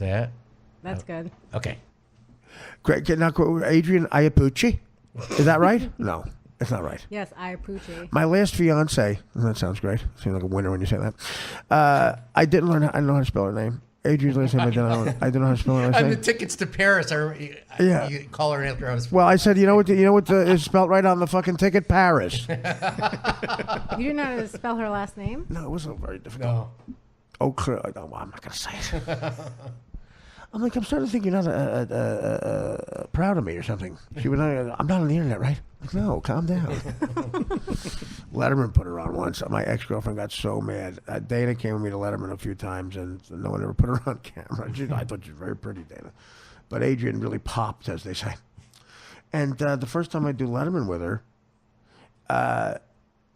Say it. That's good. Okay. Great. Now, Adrienne Iapalucci. Is that right? No, it's not right. Yes, Iapalucci. My last fiance. That sounds great. Seems like a winner when you say that. I didn't learn. I don't know how to spell her name. Adrienne's last name. I don't know how to spell her last And name. the tickets to Paris are. Yeah. You call her after I was. Well, I said, you know what is spelled right on the fucking ticket? Paris. You didn't know how to spell her last name? No, it wasn't very difficult. No. Oh, no, I'm not gonna say it. I'm starting to think you're not proud of me or something. She was, I'm not on the internet, right? Like, no, calm down. Letterman put her on once. My ex-girlfriend got so mad. Dana came with me to Letterman a few times, and no one ever put her on camera. I thought she was very pretty, Dana. But Adrienne really popped, as they say. And the first time I do Letterman with her,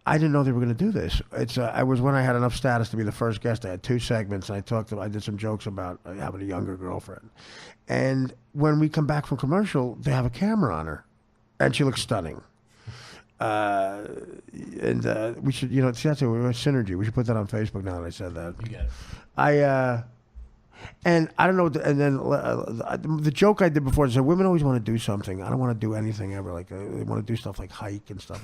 I didn't know they were going to do this. I was when I had enough status to be the first guest. I had 2 segments, and I did some jokes about having a younger girlfriend. And when we come back from commercial, they have a camera on her, and she looks stunning. And we should, see, that's a synergy. We should put that on Facebook now that I said that. You got it. And I don't know. And then the joke I did before is that women always want to do something. I don't want to do anything ever. Like they want to do stuff like hike and stuff.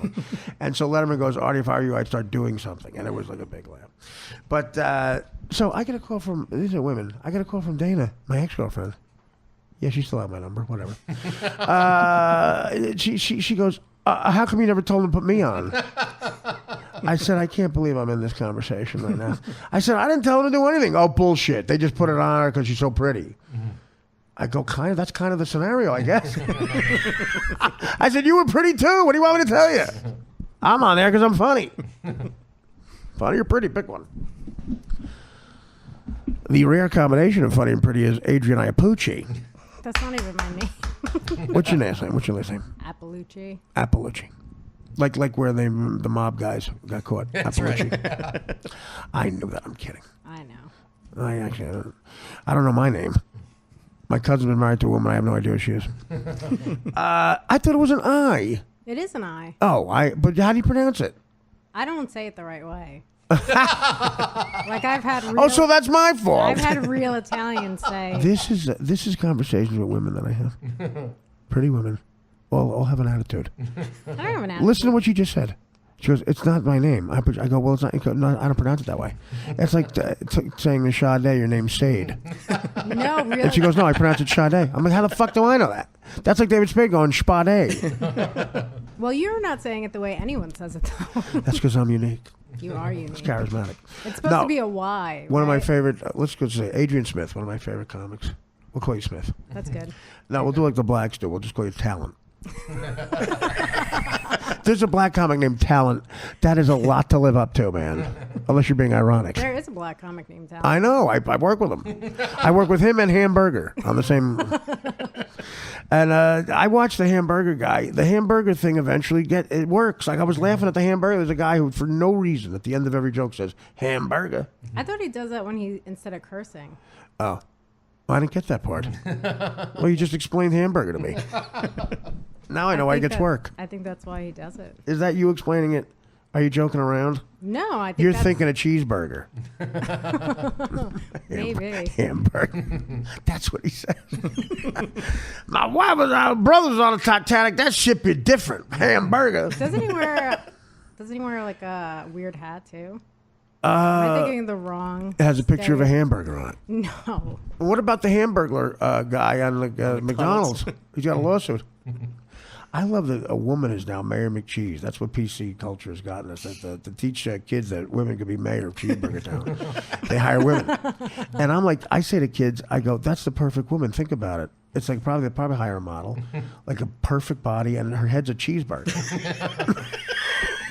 And so Letterman goes, "Artie, if I were you, I'd start doing something." And it was like a big laugh. But so I get a call from these are women. I get a call from Dana, my ex-girlfriend. Yeah, she still have my number. Whatever. She goes, "How come you never told him to put me on?" I said, "I can't believe I'm in this conversation right now." I said, "I didn't tell him to do anything." "Oh, bullshit. They just put it on her because she's so pretty." Mm-hmm. I go, that's kind of the scenario, I guess. I said, "You were pretty too. What do you want me to tell you?" "I'm on there because I'm funny." Funny or pretty, pick one. The rare combination of funny and pretty is Adrienne Iapalucci. That's not even my name. What's your last name? What's your last name? Iapalucci. Iapalucci. Like where the mob guys got caught. That's right. I knew that. I'm kidding. I know. I don't know my name. My cousin's been married to a woman. I have no idea who she is. I thought it was an I. It is an I. Oh, but how do you pronounce it? I don't say it the right way. Like I've had. Oh, so that's my fault. I've had real Italians say. This is conversations with women that I have. Pretty women. All have an attitude. I don't have an attitude. Listen to what you just said. She goes, "It's not my name." I go, "Well, it's not. No, I don't pronounce it that way." It's like saying the Sade, your name's Sade. No, really. And she goes, "No, I pronounce it Sade." I'm like, "How the fuck do I know that?" That's like David Spade going, "Spade." Well, you're not saying it the way anyone says it, though. That's because I'm unique. You are unique. It's charismatic. It's supposed to be a Y. One of my favorite, let's go say Adrienne Smith, one of my favorite comics. We'll call you Smith. That's good. No, we'll do like the blacks do. We'll just call you Talent. There's a black comic named Talent. That is a lot to live up to, man. Unless you're being ironic. There is a black comic named Talent. I know. I work with him. I work with him and Hamburger on the same. And I watched the Hamburger guy. The Hamburger thing eventually it works. Like I was laughing at the Hamburger. There's a guy who, for no reason, at the end of every joke says Hamburger. I thought he does that instead of cursing. Oh, I didn't get that part. Well, you just explained Hamburger to me. Now I know why he gets work. I think that's why he does it. Is that you explaining it? Are you joking around? No, I think you're thinking a cheeseburger. Maybe. Hamburger. That's what he said. My wife was our brothers on the Titanic. That ship is different. Hamburger. Doesn't he wear like a weird hat too? Am I thinking of the wrong? It has a picture of a hamburger on it. No. What about the Hamburglar guy on McDonald's? He's got a lawsuit. I love that a woman is now Mayor McCheese. That's what PC culture has gotten us, to teach kids that women could be mayor of Cheeseburger Town. They hire women. And I'm like, I say to kids, I go, that's the perfect woman. Think about it. It's like probably hire a model, like a perfect body, and her head's a cheeseburger.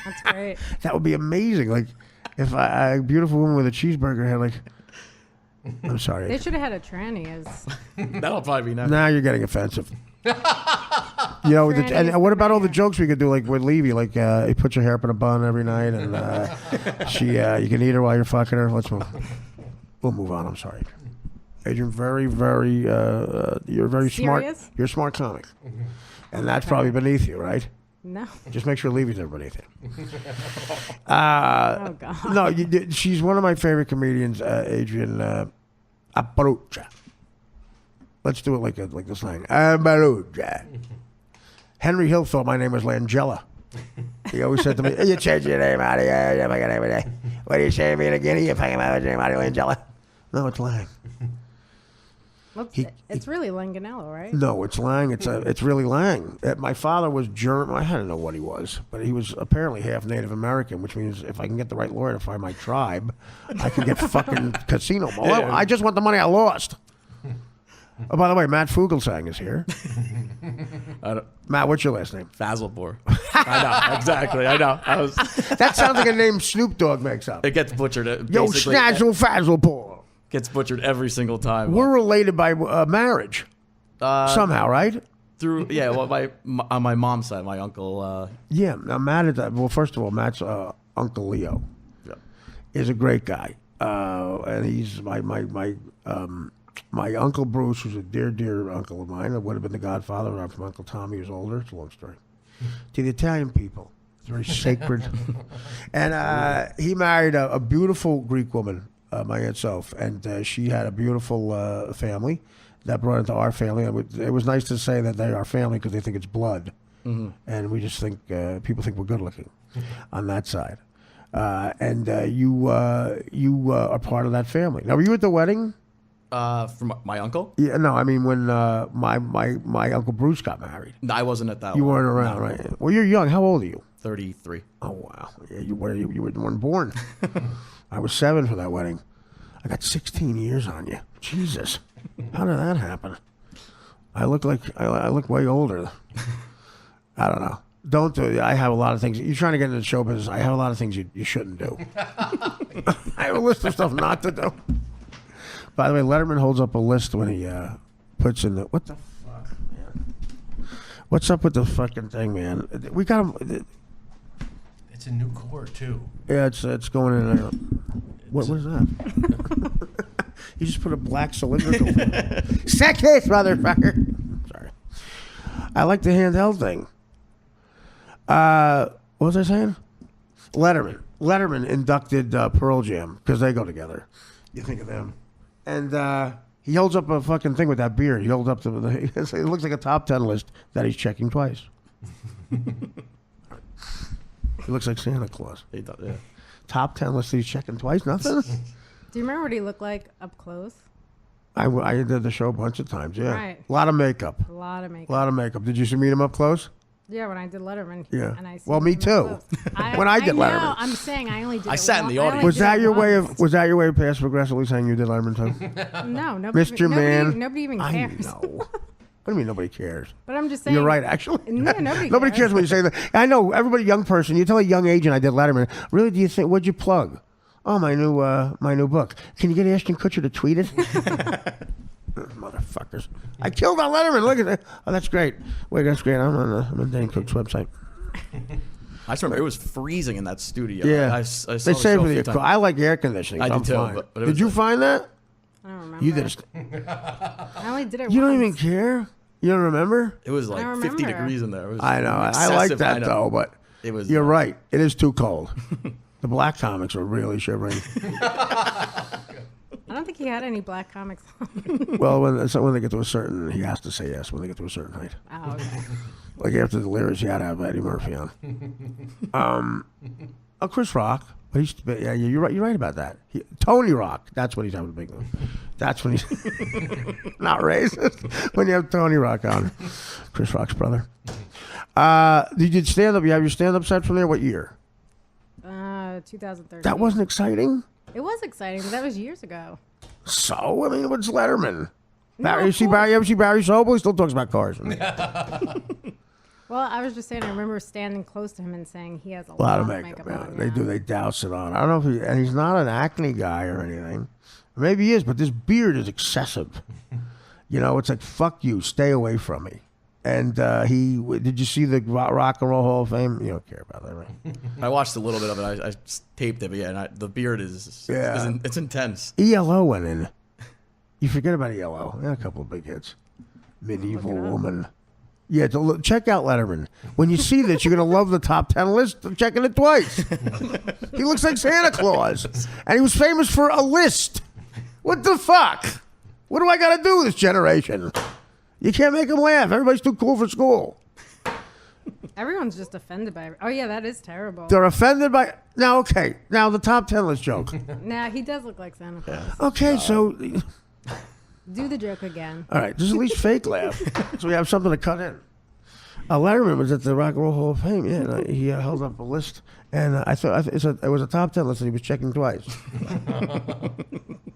That's great. That would be amazing. Like, if a beautiful woman with a cheeseburger head, like, I'm sorry. They should have had a tranny as. That'll probably be nice. Now you're getting offensive. You know, and what about all the jokes we could do, like with Levy, like he puts her hair up in a bun every night, and you can eat her while you're fucking her. We'll move on. I'm sorry, Adrienne. Very, very, you're very smart. You're a smart comic, and that's probably beneath you, right? No. Just make sure Levy's never beneath you. Oh God. No, she's one of my favorite comedians, Adrienne Iapalucci. Let's do it like the slang. Iapalucci. Henry Hill thought my name was Langella. He always said to me, "You change your name out of here. You fucking name today. What are you saying, me in a Guinea? You fucking name out of Langella." No, it's Lang. It's really Langanello, right? No, it's Lang. It's really Lang. My father was German. I don't know what he was, but he was apparently half Native American, which means if I can get the right lawyer to find my tribe, I can get fucking casino. I just want the money I lost. Oh, by the way, Matt Fugelsang is here. Matt, what's your last name? Fazlpour. I know, exactly. I know. That sounds like a name Snoop Dogg makes up. It gets butchered. Yo, Snazzle Fazzlepour. Gets butchered every single time. We're related by marriage. Somehow, right? Through, on my mom's side, my uncle. Yeah, now Matt well, first of all, Matt's Uncle Leo is a great guy. And he's my Uncle Bruce was a dear uncle of mine. It would have been the godfather when I'm from Uncle Tommy, who was older. It's a long story. To the Italian people, it's very sacred. And he married a beautiful Greek woman, my Aunt Soph, and she had a beautiful family that brought into our family. It was nice to say that they're our family because they think it's blood. Mm-hmm. And we just think, people think we're good looking on that side. And you are part of that family. Now, were you at the wedding? From my uncle? Yeah, no, I mean when my Uncle Bruce got married. No, I wasn't at that. You weren't around, right? Well, you're young. How old are you? 33. Oh wow, yeah, you weren't born. I was 7 for that wedding. I got 16 years on you. Jesus, how did that happen? I look way older. I don't know. Don't do it. I have a lot of things. You're trying to get into the show business. I have a lot of things you shouldn't do. I have a list of stuff not to do. By the way, Letterman holds up a list when he puts in what the fuck, man? What's up with the fucking thing, man? We got him. It's a new core too. Yeah, it's going in there. What is that? You just put a black cylindrical thing. Second, motherfucker. Sorry. I like the handheld thing. What was I saying? Letterman inducted Pearl Jam because they go together. You think of them. And he holds up a fucking thing with that beard. He holds up it looks like a top 10 list that he's checking twice. He looks like Santa Claus. He does, yeah. Top 10 list that he's checking twice? Nothing? Do you remember what he looked like up close? I did the show a bunch of times, yeah. Right. A lot of makeup. A lot of makeup. A lot of makeup. Did you meet him up close? Yeah, when I did Letterman. Yeah. And I well, me too. When I did Letterman. know, I'm saying I only did I it sat in the audience. Was that your way of passive aggressively saying you did Letterman too? No, nobody. Mr. Man. Nobody even cares. I know. What do you mean nobody cares? But I'm just saying. You're right, actually. No, nobody cares when you say that. I know everybody, young person. You tell a young agent I did Letterman. Really? Do you think? What'd you plug? Oh, my new book. Can you get Ashton Kutcher to tweet it? Motherfuckers! I killed on Letterman. Look at that. Oh, that's great. Wait, that's great. I'm on Dane Cook's website. I just remember it was freezing in that studio. Yeah, I saw they the say show for a few the. times. I like air conditioning. I so do I'm too, fine. but it Did was you find that? I don't remember. You did. I only did it You don't once. even care. You don't remember? It was like 50 remember. degrees in there. It was I know. I excessive, like I that know. though, but It was. you're right. It is too cold. The black comics are really shivering. I don't think he had any black comics on. Well, when they get to a certain, he has to say yes when they get to a certain height. Oh, okay. Like after the lyrics, you had to have Eddie Murphy on. Chris Rock. But yeah, you're right. You're right about that. Tony Rock. That's when he's having a big one. That's when he's not racist. When you have Tony Rock on, Chris Rock's brother. You did stand up. You have your stand up set from there. What year? 2013. That wasn't exciting. It was exciting, but that was years ago. So I mean, what's Letterman? No, You see Barry? Ever see Barry Sobel? He still talks about cars. Well, I was just saying, I remember standing close to him and saying he has a lot of makeup. Yeah. on. They do. They douse it on. I don't know if and he's not an acne guy or anything. Maybe he is, but this beard is excessive. It's like, fuck you, stay away from me. And did you see the Rock and Roll Hall of Fame? You don't care about that, right? I watched a little bit of it. I taped it, but yeah, the beard is it's intense. ELO went in. You forget about ELO. They had a couple of big hits. Medieval Woman. Yeah, check out Letterman. When you see this, you're going to love the top 10 list. I'm checking it twice. He looks like Santa Claus. And he was famous for a list. What the fuck? What do I got to do with this generation? You can't make them laugh. Everybody's too cool for school. Everyone's just offended by it. Oh, yeah, that is terrible. They're offended by... Now, okay. Now, the top 10 list joke. Nah, he does look like Santa Claus. Okay, so... Do the joke again. All right, just at least fake laugh. So we have something to cut in. Letterman was at the Rock and Roll Hall of Fame. Yeah, and he held up a list. And I thought it was a top 10 list that he was checking twice.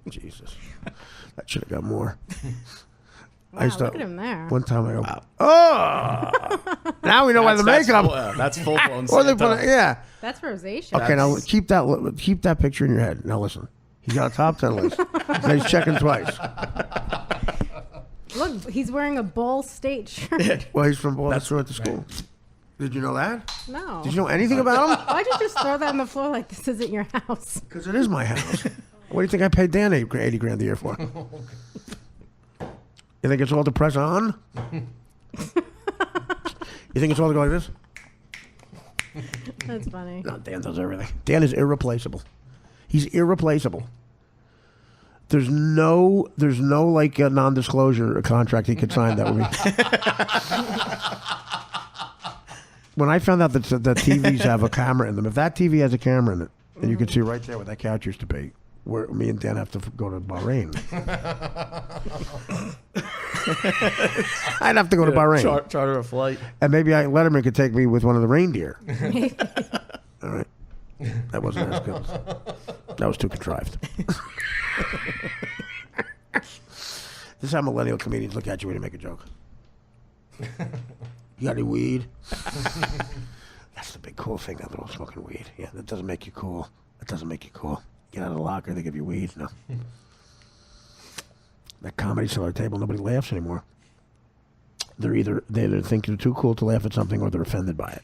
Jesus. That should have got more. Wow, look at him there. One time I opened. Oh! Now we know why the makeup. That's full blown. Or they put yeah. That's rosacea. Okay, now keep that picture in your head. Now listen. He got a top 10 list. And he's checking twice. Look, he's wearing a Ball State shirt. Well, he's from Ball. That's who went to school. Did you know that? No. Did you know anything about him? Why'd you just throw that on the floor like this isn't your house? Because it is my house. What do you think I paid Dan 80 grand a year for? You think it's all to press on? You think it's all to go like this? That's funny. No, Dan does everything. Dan is irreplaceable. He's irreplaceable. There's no like a non-disclosure contract he could sign that would be. When I found out that TVs have a camera in them, if that TV has a camera in it, and you can see right there where that couch used to be, where me and Dan have to go to Bahrain. I'd have to go to Bahrain. Charter a flight. And maybe Letterman could take me with one of the reindeer. All right. That wasn't as good. That was too contrived. This is how millennial comedians look at you when you make a joke. You got any weed? That's the big cool thing, that little smoking weed. Yeah, that doesn't make you cool. That doesn't make you cool. Get out of the locker, they give you weed. No. That Comedy Cellar table, nobody laughs anymore. They either think you're too cool to laugh at something or they're offended by it.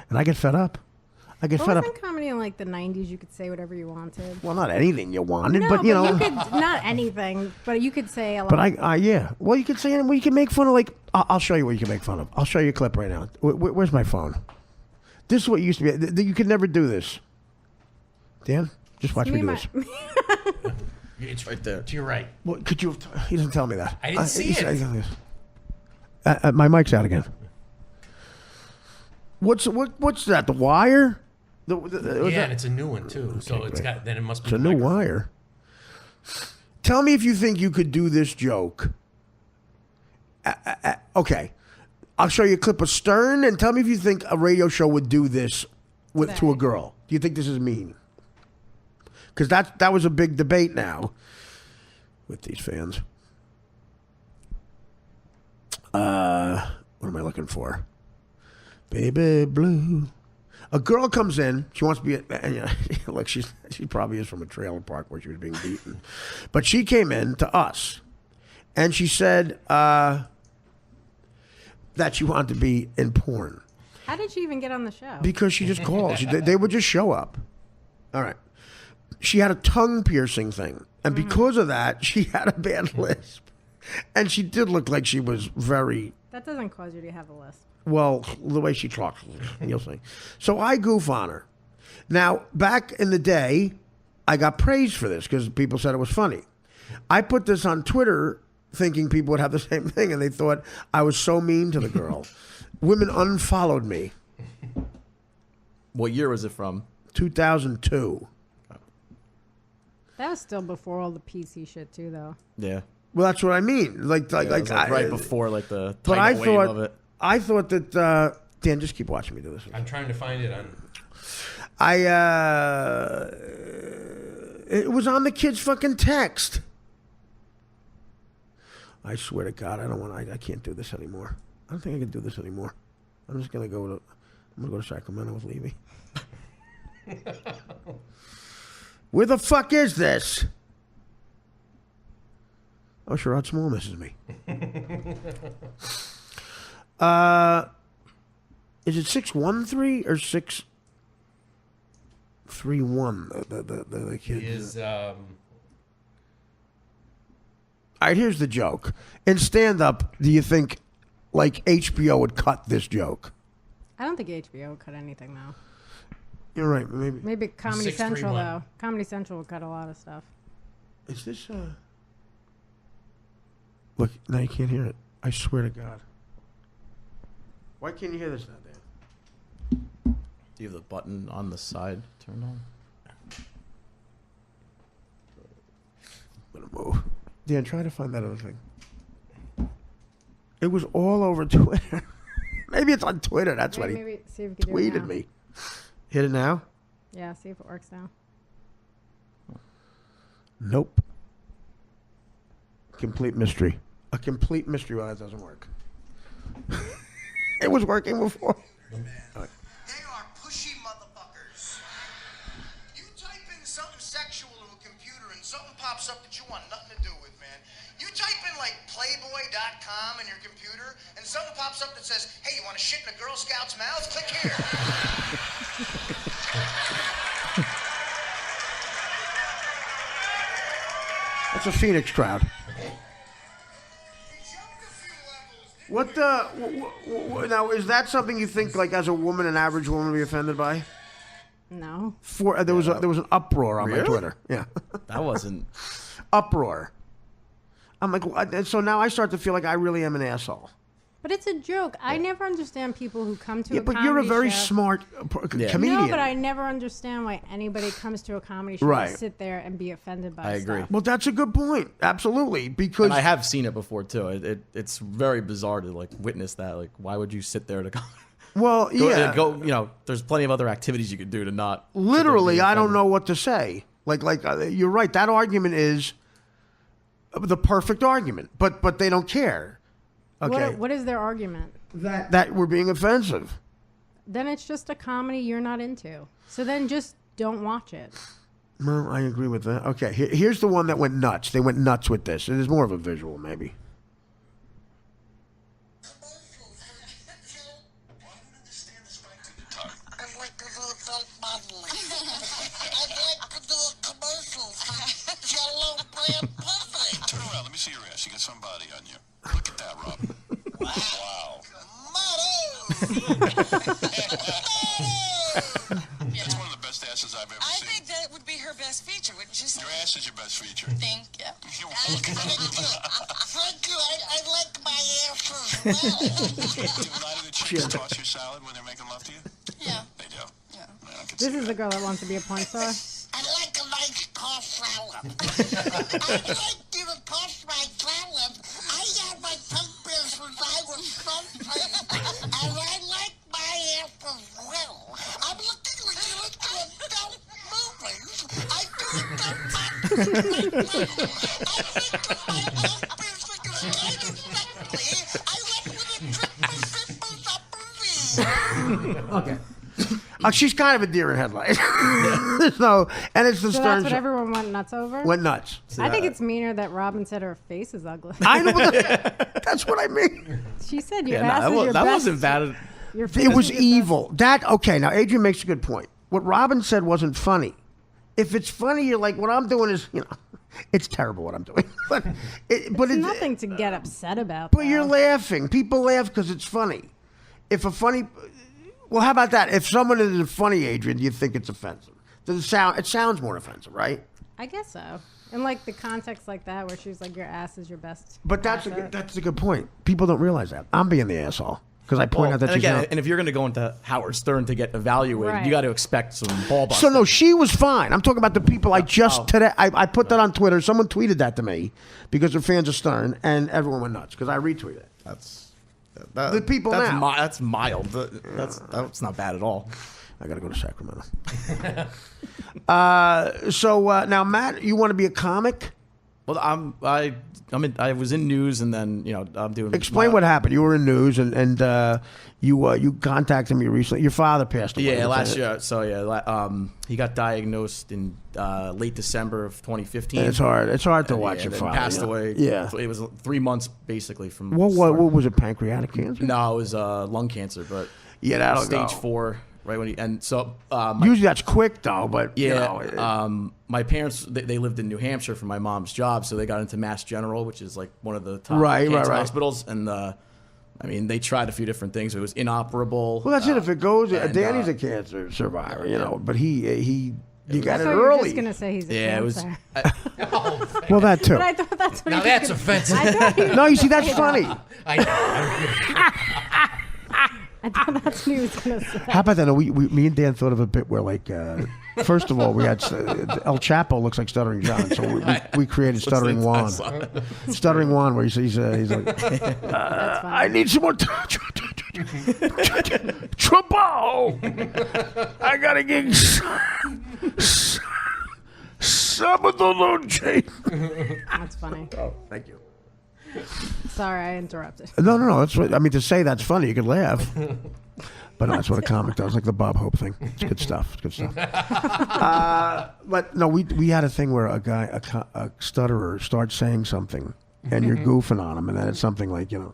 And I get fed up. Wasn't comedy in like the 90s? You could say whatever you wanted. Well, not anything you wanted, No, but you know. you could, not anything, but you could say a lot. But yeah. Well, you could say anything. Well, you can make fun of like. I'll show you what you can make fun of. I'll show you a clip right now. Where's my phone? This is what used to be. You could never do this. Dan, just watch me do this. It's right there. To your right. What could you? He doesn't tell me that. I didn't see it. My mic's out again. What's that? The Wire? And it's a new one too. Okay, so it's got. Then it must be. It's a new Wire. Tell me if you think you could do this joke. Okay, I'll show you a clip of Stern, and tell me if you think a radio show would do this to a girl. Do you think this is mean? Because that was a big debate now with these fans. What am I looking for? Baby blue. A girl comes in. She wants to be. Look, she probably is from a trailer park where she was being beaten, but she came in to us, and she said that she wanted to be in porn. How did she even get on the show? Because she just called. They would just show up. All right. She had a tongue piercing thing, and because of that, she had a bad lisp, and she did look like she was very. That doesn't cause you to have a lisp. Well, the way she talks, you'll see. So I goof on her. Now, back in the day, I got praised for this because people said it was funny. I put this on Twitter thinking people would have the same thing, and they thought I was so mean to the girl. Women unfollowed me. What year was it from? 2002. That was still before all the PC shit, too, though. Yeah. Well, that's what I mean. Like right before like the but tidal wave of it. I thought that Dan, just keep watching me do this. I'm trying to find it on. It was on the kid's fucking text. I swear to God, I can't do this anymore. I don't think I can do this anymore. I'm just gonna go to Sacramento with Levy. Where the fuck is this? Oh, Sherrod Small misses me. Is it 613 or 631? The kid Is All right, here's the joke. In stand-up, do you think like HBO would cut this joke? I don't think HBO would cut anything, though. You're right. Maybe Comedy Central, 631. though. Comedy Central would cut a lot of stuff. Is this Look, now you can't hear it. I swear to God. Why can't you hear this now, Dan? Do you have the button on the side turned on? I'm gonna move. Dan, try to find that other thing. It was all over Twitter. Maybe it's on Twitter. That's what he Maybe see if we can do it tweeted now. me. Hit it now? Yeah, see if it works now. Nope. Complete mystery. A complete mystery why that doesn't work. It was working before. They are pushy motherfuckers. You type in something sexual to a computer and something pops up that you want nothing to do with, man. You type in like Playboy.com in your computer and something pops up that says, hey, you want to shit in a Girl Scout's mouth? Click here. That's a Phoenix crowd. What now, is that something you think, like, as a woman, an average woman would be offended by? No. There was an uproar on my Really? Twitter. Yeah. That wasn't. Uproar. I'm like, what? So now I start to feel like I really am an asshole. But it's a joke. I never understand people who come to Yeah, a but comedy you're a very show. smart comedian. No, but I never understand why anybody comes to a comedy show Right. to sit there and be offended by I agree. stuff. Well, that's a good point. Absolutely, because And I have seen it before too. It's very bizarre to like witness that. Like, why would you sit there to go? well, yeah, Go. You know, there's plenty of other activities you could do to not. sit there and literally, be I don't offended. know what to say. You're right. That argument is the perfect argument, but they don't care. Okay, What is their argument? that we're being offensive. Then it's just a comedy you're not into. So then just don't watch it. No, I agree with that. Okay, here's the one that went nuts. They went nuts with this. It is more of a visual, maybe. I'd like to do self-modeling. I'd like to do commercials for Jello brand pussy. Turn around, let me see your ass. You got some body on you. Look at that, Rob. Wow. That's one of the best asses I've ever I seen. think that would be her best feature, wouldn't you say? Your ass is your best feature. Thank you. You're welcome. Thank you. I like my ass as well. Do a lot of the chicks toss your salad when they're making love to you? Yeah. They do. Yeah. I can This see is the that. girl that wants to be a porn star. I like a nice tossed salad. I'd like you to toss my salad. I got my tongue pierced since I was 13, and I like my ass as well. I'm looking like you're into adult movies. I do adult movies. I think that my tongue piercing is kind of sexy. I went with a triple upper V. Okay. She's kind of a deer in headlights. So, and it's the So Stern that's what Show. everyone went nuts over? Went nuts. I think it's meaner that Robin said her face is ugly. I know. That's what I mean. She said your Yeah, ass is your that best. wasn't bad. Your face It was is your evil. Okay. Now Adrian makes a good point. What Robin said wasn't funny. If it's funny, you're like, what I'm doing is, it's terrible what I'm doing. But It's nothing to get upset about. But you're though. laughing. People laugh because it's funny. If a funny, well, how about that? If someone is funny, Adrian, do you think it's offensive? Does it sound? It sounds more offensive, right? I guess so. In like the context like that, where she's like, your ass is your best. But that's asset. a good point. People don't realize that. I'm being the asshole because I point out that and she's again, not. and if you're going to go into Howard Stern to get evaluated, Right. you got to expect some ball busting. So no, she was fine. I'm talking about the people I just today. I put that on Twitter. Someone tweeted that to me because they're fans of Stern, and everyone went nuts because I retweeted it. The people that's now. that's mild. That's not bad at all. I got to go to Sacramento. So now, Matt, you want to be a comic? Well, I was in news, and then I'm doing. Explain what happened. You were in news, and you contacted me recently. Your father passed away. Yeah, last year. So he got diagnosed in late December of 2015. And it's hard. It's hard to watch Yeah, your then father. passed away. Yeah. It was 3 months basically from. What was it? Pancreatic cancer? No, it was lung cancer, but Yeah, that'll stage go. 4. Right when and so Usually that's quick though, but yeah, my parents they lived in New Hampshire for my mom's job, so they got into Mass General, which is like one of the top cancer hospitals, and they tried a few different things. It was inoperable. Well, that's it. If it goes, and, Danny's a cancer survivor, but he You got it I thought you were early. just gonna say he's a Yeah, it was. cancer. Well, that too. But I thought that's what Now he was that's gonna- offensive. I thought he- No, you see, that's funny. I thought that's what he was gonna say. How about that? No, me and Dan thought of a bit where, like, first of all, we had El Chapo looks like Stuttering John, so we created Stuttering Juan. Stuttering Juan, where he's like, I need some more trouble. I gotta get some of the Luce. That's funny. Oh, thank you. Sorry, I interrupted. No. That's what I mean. To say that's funny, you could laugh. But no, that's what a comic does, like the Bob Hope thing. It's good stuff. It's good stuff. But no, we had a thing where a stutterer starts saying something, and you're goofing on him, and then it's something like, you know,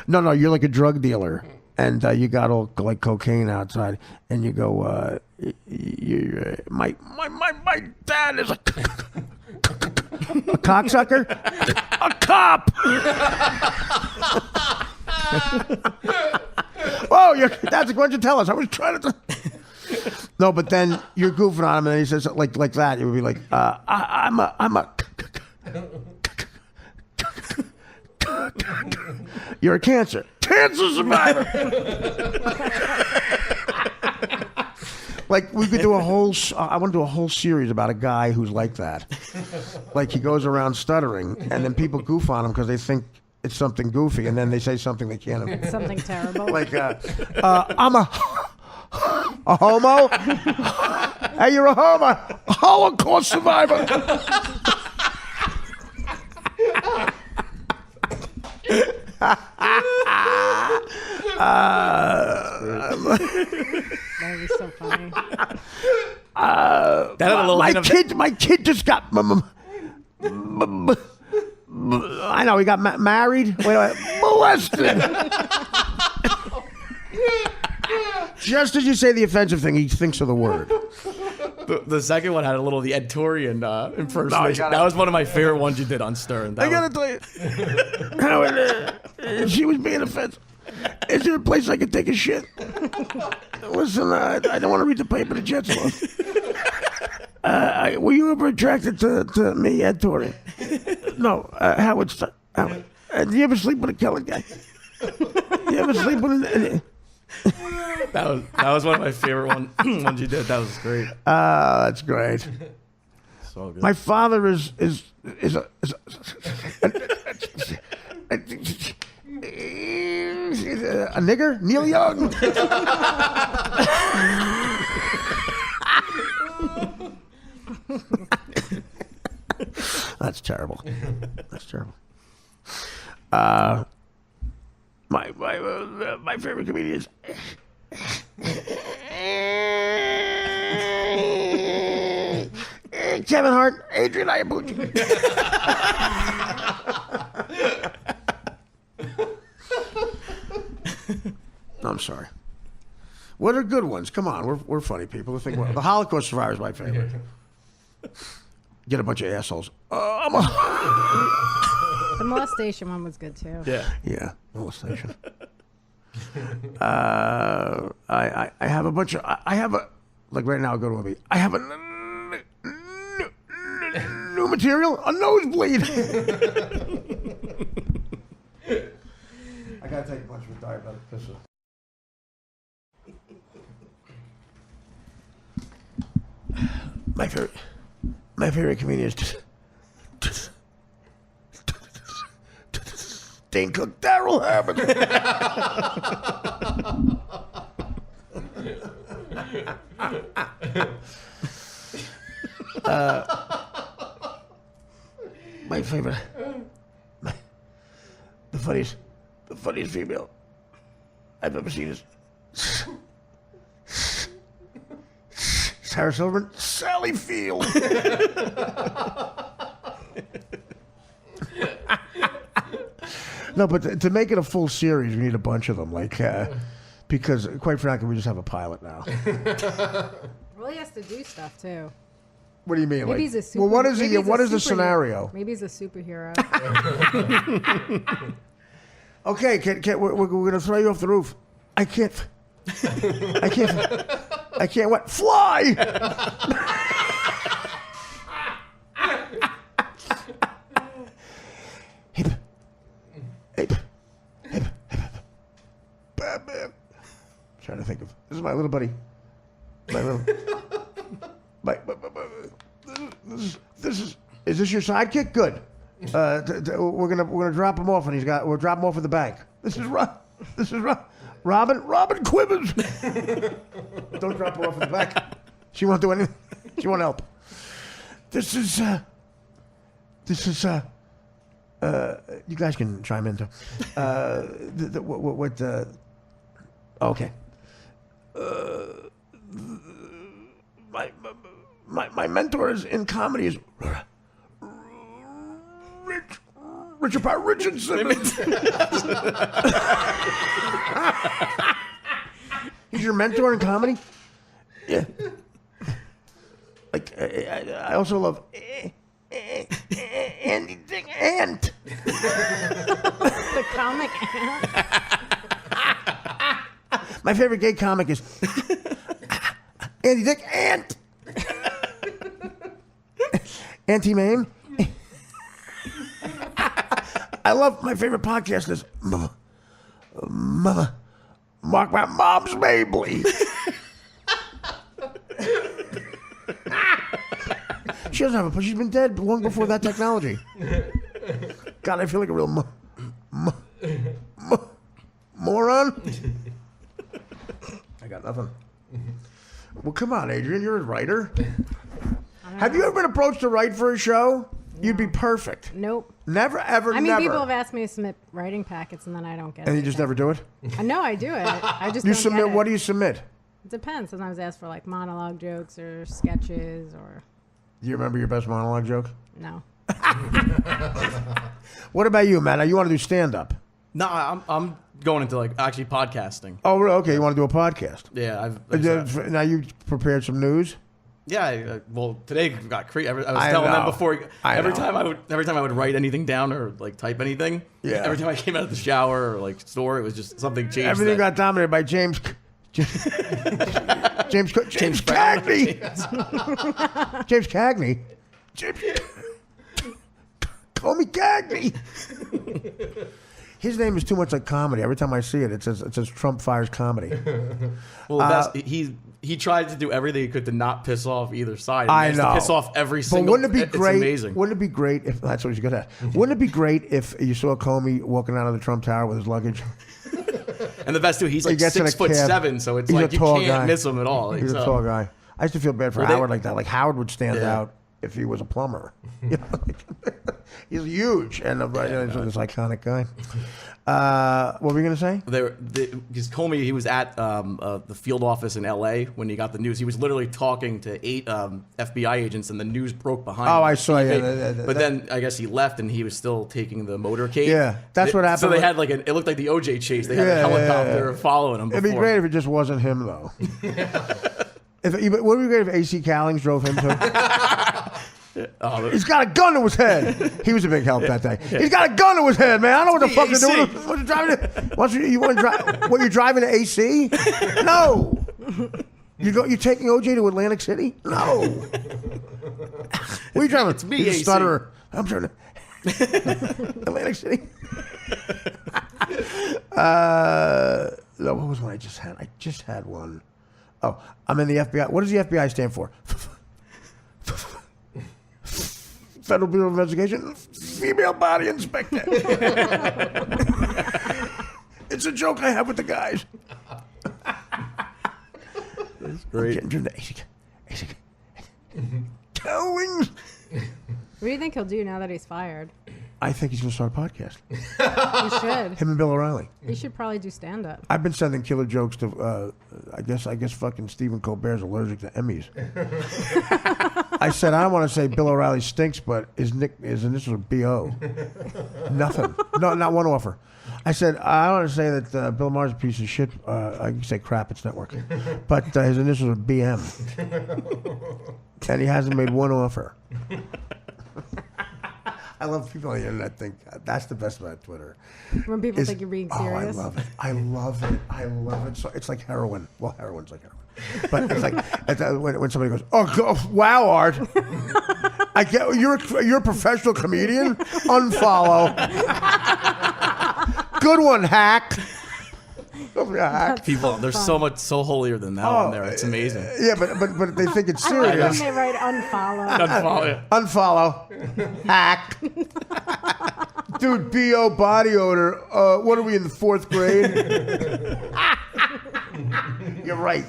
no, you're like a drug dealer, and you got all like cocaine outside, and you go, my dad is a cocksucker, a cop. Oh, that's why don't you tell us? I was trying to. No, but then you're goofing on him, and then he says like that. It would be like, I'm a. You're a cancer survivor. Like we could do a whole. I want to do a whole series about a guy who's like that. Like he goes around stuttering, and then people goof on him because they think it's something goofy, and then they say something they can't. It's something terrible. Like I'm a homo. Hey, you're a homo, a Holocaust survivor. That was so funny. That had a little my kid just got. I know he got married. Wait, molested. Just as you say the offensive thing, he thinks of the word. The second one had a little of the Ed Torian impersonation. That was one of my favorite ones you did on Stern. I gotta tell you, Howard, she was being offensive. Is there a place I could take a shit? Listen, I don't want to read the paper. The Jets lost. Were you ever attracted to me, Ed Torian? No, Howard. Do you ever sleep with a Kellen guy? You ever sleep with an... That was one of my favorite ones you did. That was great. That's great. So good. My father is a nigger, Neil Young. That's terrible. That's terrible. My favorite comedian is Kevin Hart, Adrienne Iapalucci. No, I'm sorry. What are good ones? Come on, we're funny people. The Holocaust survivor is my favorite. Get a bunch of assholes. The molestation one was good too. Yeah, molestation. I have a bunch of. I have a like right now. I'll go to a movie. I have a new material. A nosebleed. I gotta take a bunch of diabetic pisses. My favorite comedian is Dane Cook, Daryl Hammond. My favorite, the funniest female I've ever seen is Sarah Silverman, Sally Field. No, but to make it a full series, we need a bunch of them. Like, because quite frankly, we just have a pilot now. Well, he has to do stuff too. What do you mean? Maybe like, he's a super. well, what is maybe he? he's a What is the superhero. scenario? Maybe he's a superhero. Okay, we're going to throw you off the roof. I can't. I can't what? Fly! Hip. Hip. Hip. Batman. Trying to think of. This is my little buddy. My little. This is. Is this your sidekick? Good. We're gonna drop him off, and we'll drop him off at the bank. This is Robin Quivers. Don't drop her off at the back. She won't do anything. She won't help. This is. You guys can chime in too. Okay. My mentors in comedy is Richard Simmons. He's your mentor in comedy? Yeah. Like, I also love Andy Dick Ant. The comic ant. My favorite gay comic is Andy Dick Ant. Auntie Mame. I love my favorite podcast is Mark My Mom's Mabley. She doesn't have she's been dead long before that technology. God, I feel like a real moron. I got nothing. Well, come on, Adrienne, you're a writer. Have you ever been approached to write for a show? You'd be perfect. Nope. Never, ever, I mean, never. people have asked me to submit writing packets, and then I don't get it. And you just never do it? I know I do it. I just You don't submit. get it. What do you submit? It depends. Sometimes I ask for like monologue jokes or sketches or. Do you remember your best monologue joke? No. What about you, Matt? Now, you want to do stand-up? No, I'm going into like actually podcasting. Oh, really? Okay. You want to do a podcast? Yeah, Now you prepared some news. Yeah, well, today got crazy. I was telling them before. Every time I would write anything down or like type anything. Yeah. Every time I came out of the shower or like store, it was just something changed. Everything got dominated by James Cagney. James Cagney. Call me Cagney. His name is too much like comedy. Every time I see it, it says Trump fires comedy. Well, he tried to do everything he could to not piss off either side. I know. To piss off every single. But wouldn't it be great? It's amazing. Wouldn't it be great if that's what he's good at? Wouldn't it be great if you saw Comey walking out of the Trump Tower with his luggage? And the best too, he's like 6'7", so it's like you can't miss him at all. He's a tall guy. I used to feel bad for Howard like that. Like Howard would stand out if he was a plumber. You know, he's huge and this iconic guy. What were you going to say? Because Comey, he was at the field office in L.A. when he got the news. He was literally talking to 8 FBI agents, and the news broke behind him. Oh, I saw you. But then I guess he left, and he was still taking the motorcade. Yeah, that's what happened. So they had it looked like the OJ chase. They had a helicopter following him. It'd be great if it just wasn't him, though. Would it be great if A.C. Callings drove him to? He's got a gun to his head. He was a big help that day. He's got a gun to his head, man. I don't know what the fuck you're doing. What you driving to? You want to drive? What, you driving to AC? No. You taking OJ to Atlantic City? No. What are you driving? It's me, He's a AC. stutterer. I'm trying to Atlantic City. No, what was one I just had? I just had one. Oh, I'm in the FBI. What does the FBI stand for? Federal Bureau of Investigation, female body inspector. It's a joke I have with the guys. That's great. I'm getting to ASIC. Towings. What do you think he'll do now that he's fired? I think he's going to start a podcast. He should. Him and Bill O'Reilly. He should probably do stand-up. I've been sending killer jokes to, I guess fucking Stephen Colbert's allergic to Emmys. I said, I don't want to say Bill O'Reilly stinks, but his initials are B.O. Nothing. No, not one offer. I said, I don't want to say that Bill Maher's a piece of shit. I can say crap, it's not working. But his initials are B.M. And he hasn't made one offer. I love people on the internet think that's the best about Twitter. When people think you're being serious. I love it. I love it. So it's like heroin. Well, heroin's like heroin. But it's like when somebody goes, wow, Art. I get you're a professional comedian. Unfollow. Good one, hack. People, there's so holier than thou on there. It's amazing. Yeah, but they think it's I like serious. when they write unfollow. Unfollow. Hack. Dude, BO body odor. What are we in the 4th grade? You're right.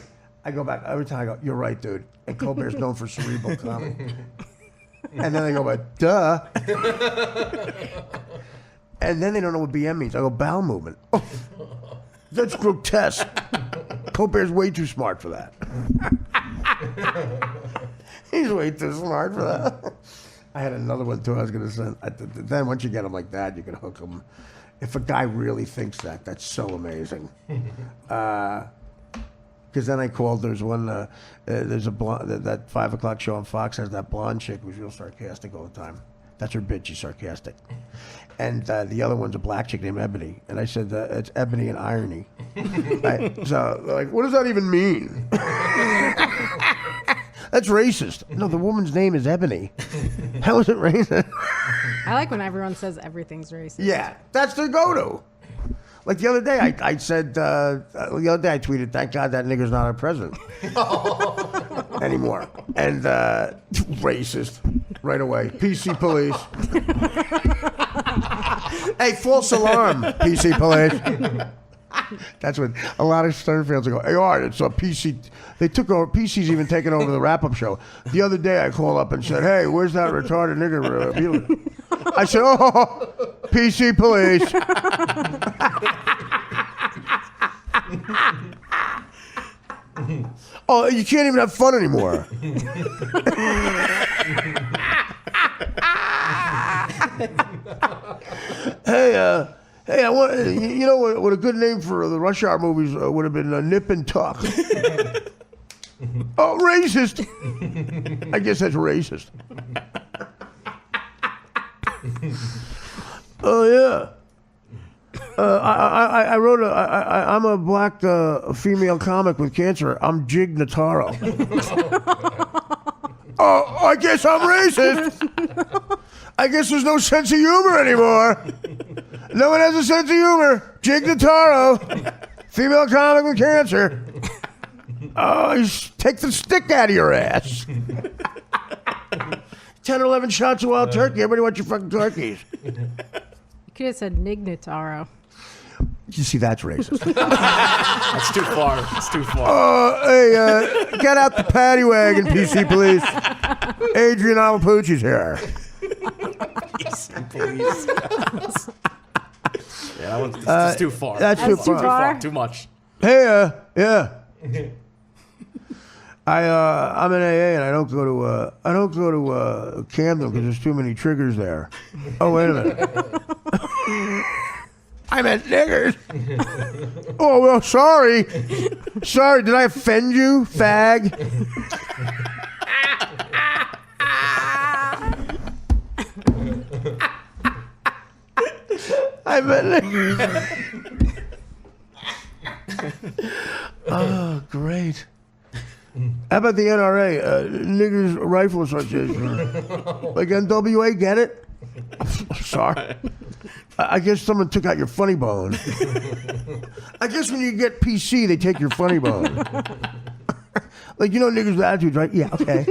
I go back every time I go, you're right, dude. And Colbert's known for cerebral comedy. And then they go, but duh. And then they don't know what BM means. I go, bowel movement. Oh, that's grotesque. Colbert's way too smart for that. He's way too smart for that. I had another one too. I was going to send. Then once you get them like that, you can hook them. If a guy really thinks that, that's so amazing. Because then I called. There's one. There's a blonde. That 5 o'clock show on Fox has that blonde chick who's real sarcastic all the time. That's her bitch. She's sarcastic. And the other one's a black chick named Ebony. And I said it's Ebony and Irony. So like, what does that even mean? That's racist. No, the woman's name is Ebony. How is it racist? I like when everyone says everything's racist. Yeah, that's their go-to. Like the other day, I said, I tweeted, thank God that nigger's not our president anymore. And racist, right away. PC police. Hey, false alarm, PC police. That's what a lot of Sternfields go, hey, Art, it's a PC. They took over, PC's even taken over the wrap-up show. The other day I called up and said, hey, where's that retarded nigger? I said, oh, PC police. Oh, you can't even have fun anymore. Hey, I want. You know what a good name for the Rush Hour movies would have been Nip and Tuck. Oh, racist. I guess that's racist. Oh yeah. I wrote I'm a black female comic with cancer. I'm Jig Notaro. Oh, I guess I'm racist. I guess there's no sense of humor anymore. No one has a sense of humor. Jig Notaro, female comic with cancer. Oh, you take the stick out of your ass. 10 or 11 shots of wild turkey. Everybody wants your fucking turkeys. You could have said Nignataro. You see, that's racist. That's too far. It's too far. Oh, hey, get out the paddy wagon, PC police. Adrienne Iapalucci's here. PC police. Yeah, that one's that's too far. That's too far. Too much. Hey, yeah. I'm in AA and I don't go to Camden because there's too many triggers there. Oh, wait a minute. I meant niggers. Oh, well, sorry. Sorry, did I offend you, fag? I meant niggers. Oh, great. How about the NRA, Niggers Rifle Association? Like NWA, get it? Sorry. I guess someone took out your funny bone. I guess when you get PC, they take your funny bone. Like, you know niggers with attitudes, right? Yeah, okay.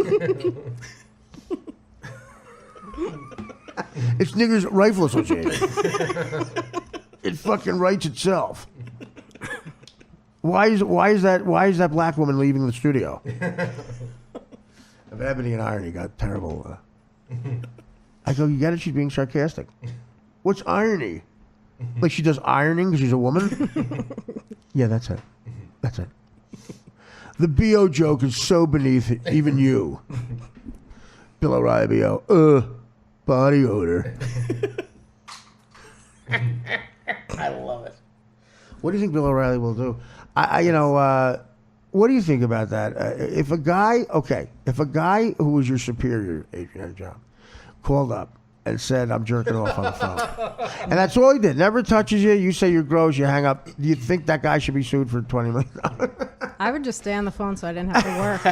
It's Niggers Rifle Association. It fucking writes itself. Why is that black woman leaving the studio? If Ebony and Irony got terrible. I go, you get it? She's being sarcastic. What's irony? Like she does ironing because she's a woman? Yeah, that's it. That's it. The BO joke is so beneath it, even you. Bill O'Reilly BO. Body odor. I love it. What do you think Bill O'Reilly will do? What do you think about that? If a guy who was your superior, Adrienne John, called up and said, I'm jerking off on the phone. And that's all he did. Never touches you. You say you're gross. You hang up. Do you think that guy should be sued for $20 million? I would just stay on the phone so I didn't have to work.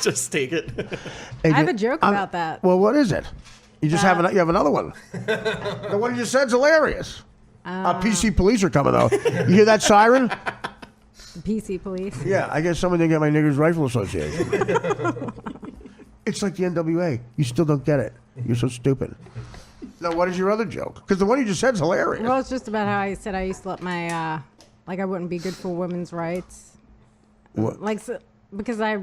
Just take it. I have a joke about that. Well, what is it? You just have another one. The one you just said's hilarious. PC police are coming, though. You hear that siren? The PC police. Yeah, I guess someone didn't get my Niggers Rifle Association. It's like the NWA. You still don't get it. You're so stupid. Now, what is your other joke? Because the one you just said is hilarious. Well, it's just about how I said I used to let my, I wouldn't be good for women's rights. What? Because I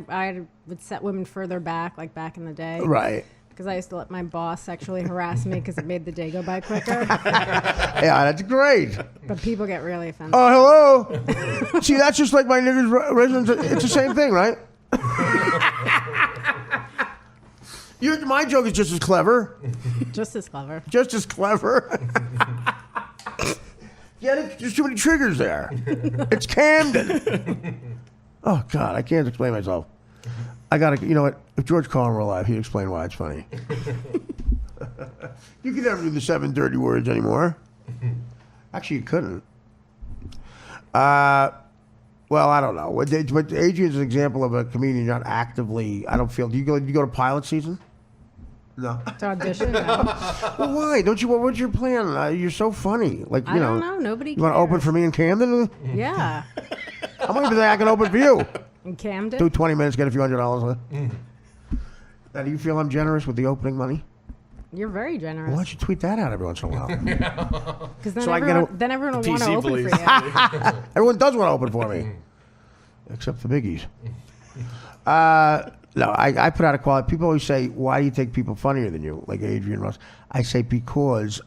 would set women further back, like back in the day. Right. Because I used to let my boss sexually harass me because it made the day go by quicker. Yeah, that's great. But people get really offended. Oh, hello. See, that's just like my Niggers residence. It's the same thing, right? My joke is just as clever. Just as clever. Just as clever. Get it? There's too many triggers there. It's Camden. Oh, God, I can't explain myself. I got to, you know what? If George Carlin were alive, he'd explain why it's funny. You could never do the 7 dirty words anymore. Actually, you couldn't. Well, I don't know. But Adrienne's an example of a comedian not actively, I don't feel. Do you go to pilot season? No. To audition? No. Well, why? Don't you? What's your plan? You're so funny. Like, I don't know. Nobody You want to open for me in Camden? Yeah. How much do you think I can open for you? In Camden? Do 20 minutes, get a few $100. Now, do you feel I'm generous with the opening money? You're very generous. Why don't you tweet that out every once in a while? Because then, So then everyone will want to PC open police. for you. Everyone does want to open for me. Except the biggies. No, I put out a quality. People always say, why do you think people funnier than you? Like Adrienne Ross. I say, because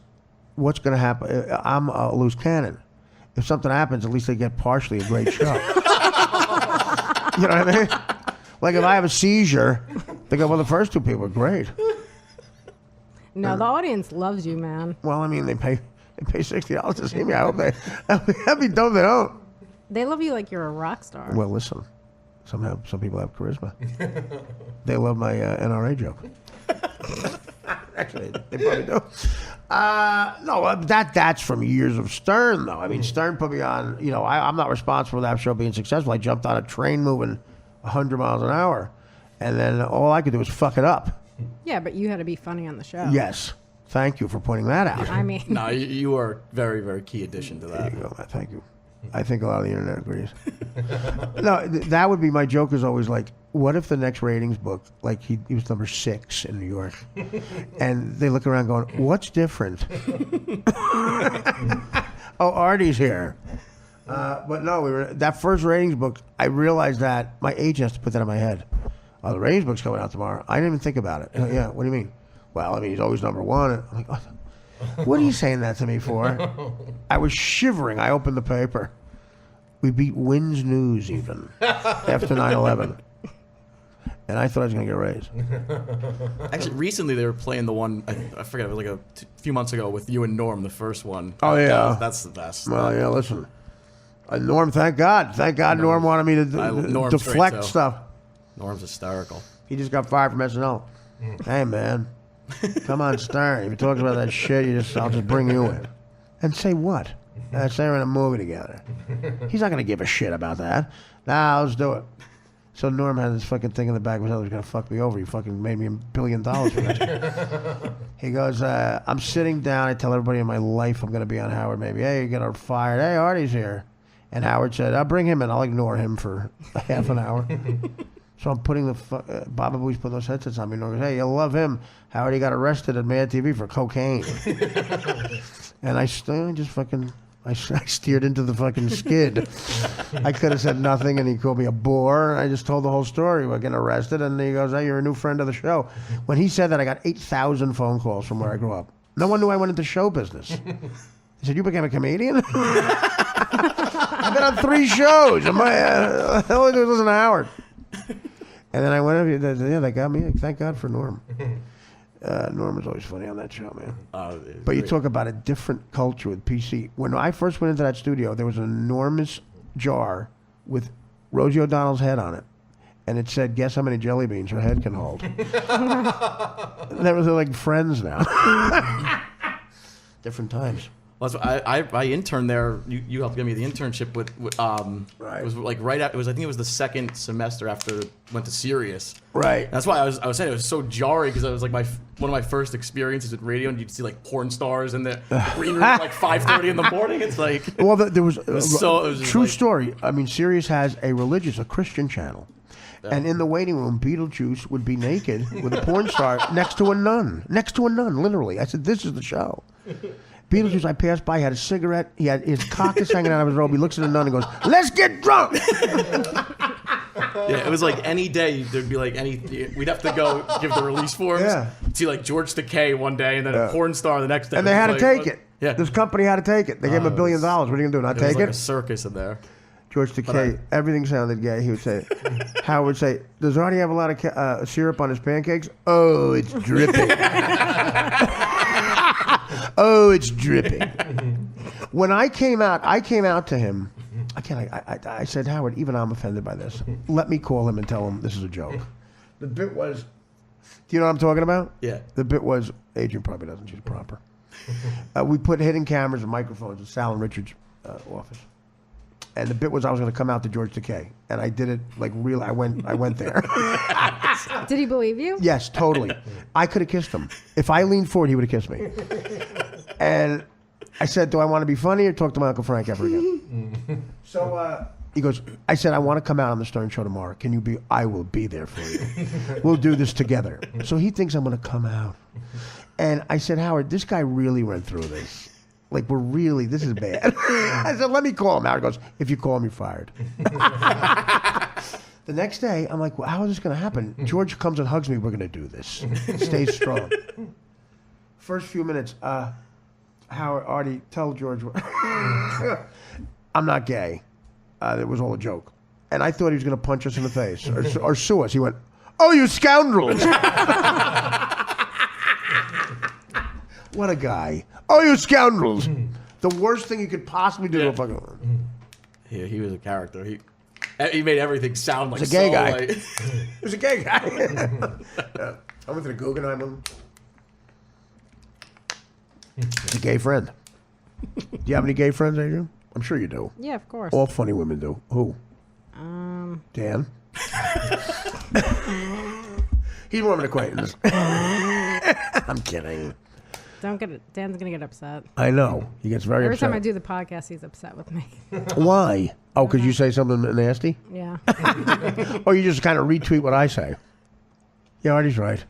what's going to happen? I'm a loose cannon. If something happens, at least they get partially a great show. You know what I mean? Like if I have a seizure, they go, well, the first 2 people are great. No, the audience loves you, man. Well, I mean, they pay $60 to see me. I hope that'd be dumb if they don't. They love you like you're a rock star. Well, listen, some people have charisma. They love my NRA joke. Actually, they probably do. No, that's from years of Stern, though. I mean, Stern put me on, you know, I'm not responsible for that show being successful. I jumped on a train moving 100 miles an hour, and then all I could do was fuck it up. Yeah, but you had to be funny on the show. Yes. Thank you for pointing that out. I mean... No, you are a very, very key addition to that. There you go. Thank you. I think a lot of the internet agrees. No, that would be my joke is always like, what if the next ratings book, like he was number 6 in New York, and they look around going, what's different? Oh, Artie's here. But no, that first ratings book, I realized that my agent has to put that in my head. Oh, the ratings book's coming out tomorrow. I didn't even think about it. Yeah, what do you mean? Well, I mean, he's always number 1. I'm like, what are you saying that to me for? I was shivering. I opened the paper. We beat Wynn's News even after 9/11. And I thought I was going to get raised. Actually, recently they were playing the one, I forget, it was like a few months ago with you and Norm, the first one. Oh, yeah. That's the best. Well, yeah, listen. Norm, thank God. Thank God Norm wanted me to deflect great, stuff. Norm's hysterical. He just got fired from SNL. Hey, man. Come on, Stern. If he talks about that shit, I'll just bring you in. And say what? Say we're in a movie together. He's not going to give a shit about that. Nah, let's do it. So Norm had this fucking thing in the back of his head that was going to fuck me over. He fucking made me $1 billion for that. He goes, I'm sitting down. I tell everybody in my life I'm going to be on Howard maybe. Hey, you get her fired. Hey, Artie's here. And Howard said, I'll bring him in. I'll ignore him for half an hour. So I'm putting Baba Booey's putting those headsets on me. And goes, hey, you'll love him. Howard, he got arrested at Mad TV for cocaine. And I steered into the fucking skid. I could have said nothing, and he called me a bore. I just told the whole story. We're getting arrested, and he goes, hey, you're a new friend of the show. When he said that, I got 8,000 phone calls from where I grew up. No one knew I went into show business. He said, you became a comedian? I've been on 3 shows. All I do is listen to Howard. And then I went over, yeah, they got me. Thank God for Norm. Norm was always funny on that show, man. But you talk about a different culture with PC. When I first went into that studio, there was an enormous jar with Rosie O'Donnell's head on it. And it said, guess how many jelly beans her head can hold. That was like Friends now. Different times. Well, I interned there. You helped give me the internship with Right. It was like right after, I think it was the second semester after I went to Sirius. Right. That's why I was saying it was so jarring because it was like one of my first experiences with radio, and you'd see like porn stars in the green room at like 5:30 in the morning. It's like, well, there was, it was true like, story. I mean, Sirius has a Christian channel. And in the waiting room, Beetlejuice would be naked with a porn star next to a nun. Next to a nun, literally. I said, this is the show. Beetlejuice, I passed by, had a cigarette. He had his cock is hanging out of his robe. He looks at the nun and goes, let's get drunk. Yeah, it was like any day, there'd be like we'd have to go give the release forms. Yeah. See like George Takei one day and then a porn star the next day. And they had to take it. Yeah. This company had to take it. They gave him $1 billion. What are you going to do, not It was take like it? a circus in there. George Takei, everything sounded gay. He would say, Howard would say, does Artie have a lot of syrup on his pancakes? Oh, it's dripping. Oh, it's dripping. When I came out to him. I said, Howard, even I'm offended by this. Let me call him and tell him this is a joke. The bit was, do you know what I'm talking about? Yeah. The bit was, Adrienne probably doesn't, she's proper. We put hidden cameras and microphones in Sal and Richard's office. And the bit was I was going to come out to George Takei. And I did it like real. I went there. Did he believe you? Yes, totally. I could have kissed him. If I leaned forward, he would have kissed me. And I said, do I want to be funny or talk to my Uncle Frank ever again? So he goes, I said, I want to come out on the Stern Show tomorrow. Can you be? I will be there for you. We'll do this together. So he thinks I'm going to come out. And I said, Howard, this guy really went through this. Like, this is bad. I said, let me call him out. He goes, if you call him, you're fired. The next day, I'm like, well, how is this going to happen? George comes and hugs me. We're going to do this. Stay strong. First few minutes, Howard, Artie, tell George, I'm not gay. It was all a joke. And I thought he was going to punch us in the face or sue us. He went, oh, you scoundrels. What a guy. Oh, you scoundrels. The worst thing you could possibly do to a fucking... Yeah, he was a character. He made everything sound like He's a gay guy. Like... He was a gay guy. I went to the Guggenheim room. He's a gay friend. Do you have any gay friends, Adrienne? I'm sure you do. Yeah, of course. All funny women do. Who? Dan? He's more of an acquaintance. I'm kidding. Dan's gonna get upset. I know. He gets very Every upset. time I do the podcast, he's upset with me. Why? Oh, because you say something nasty? Yeah. Or you just kind of retweet what I say? Yeah, Artie's right.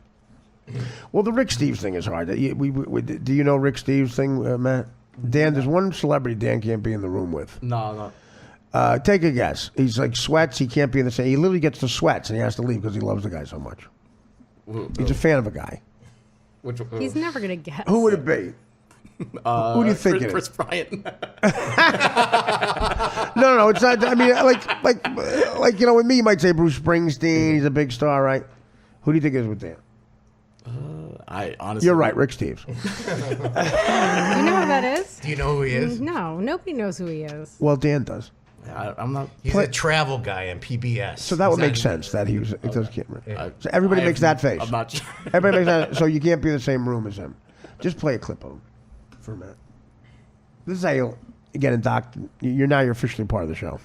Well, the Rick Steves thing is hard. Do you know Rick Steves thing, Matt? Dan, there's one celebrity Dan can't be in the room with. No. Take a guess. He's like sweats. He can't be in the same. He literally gets the sweats and he has to leave because he loves the guy so much. He's a fan of a guy. He's never gonna guess. Who would it be? Who do you think Chris Bryant. No, it's not. I mean, like you know, with me, you might say Bruce Springsteen. He's a big star, right? Who do you think is with Dan? I honestly. You're right, Rick Steves. You know who that is? Do you know who he is? No, nobody knows who he is. Well, Dan does. I'm not. He's a travel guy on PBS. So that would make sense that he was. It does can't. So everybody makes that face. I'm not sure. Everybody makes that. So you can't be in the same room as him. Just play a clip of him for a minute. This is how you'll get indoctrinated. You're officially part of the show.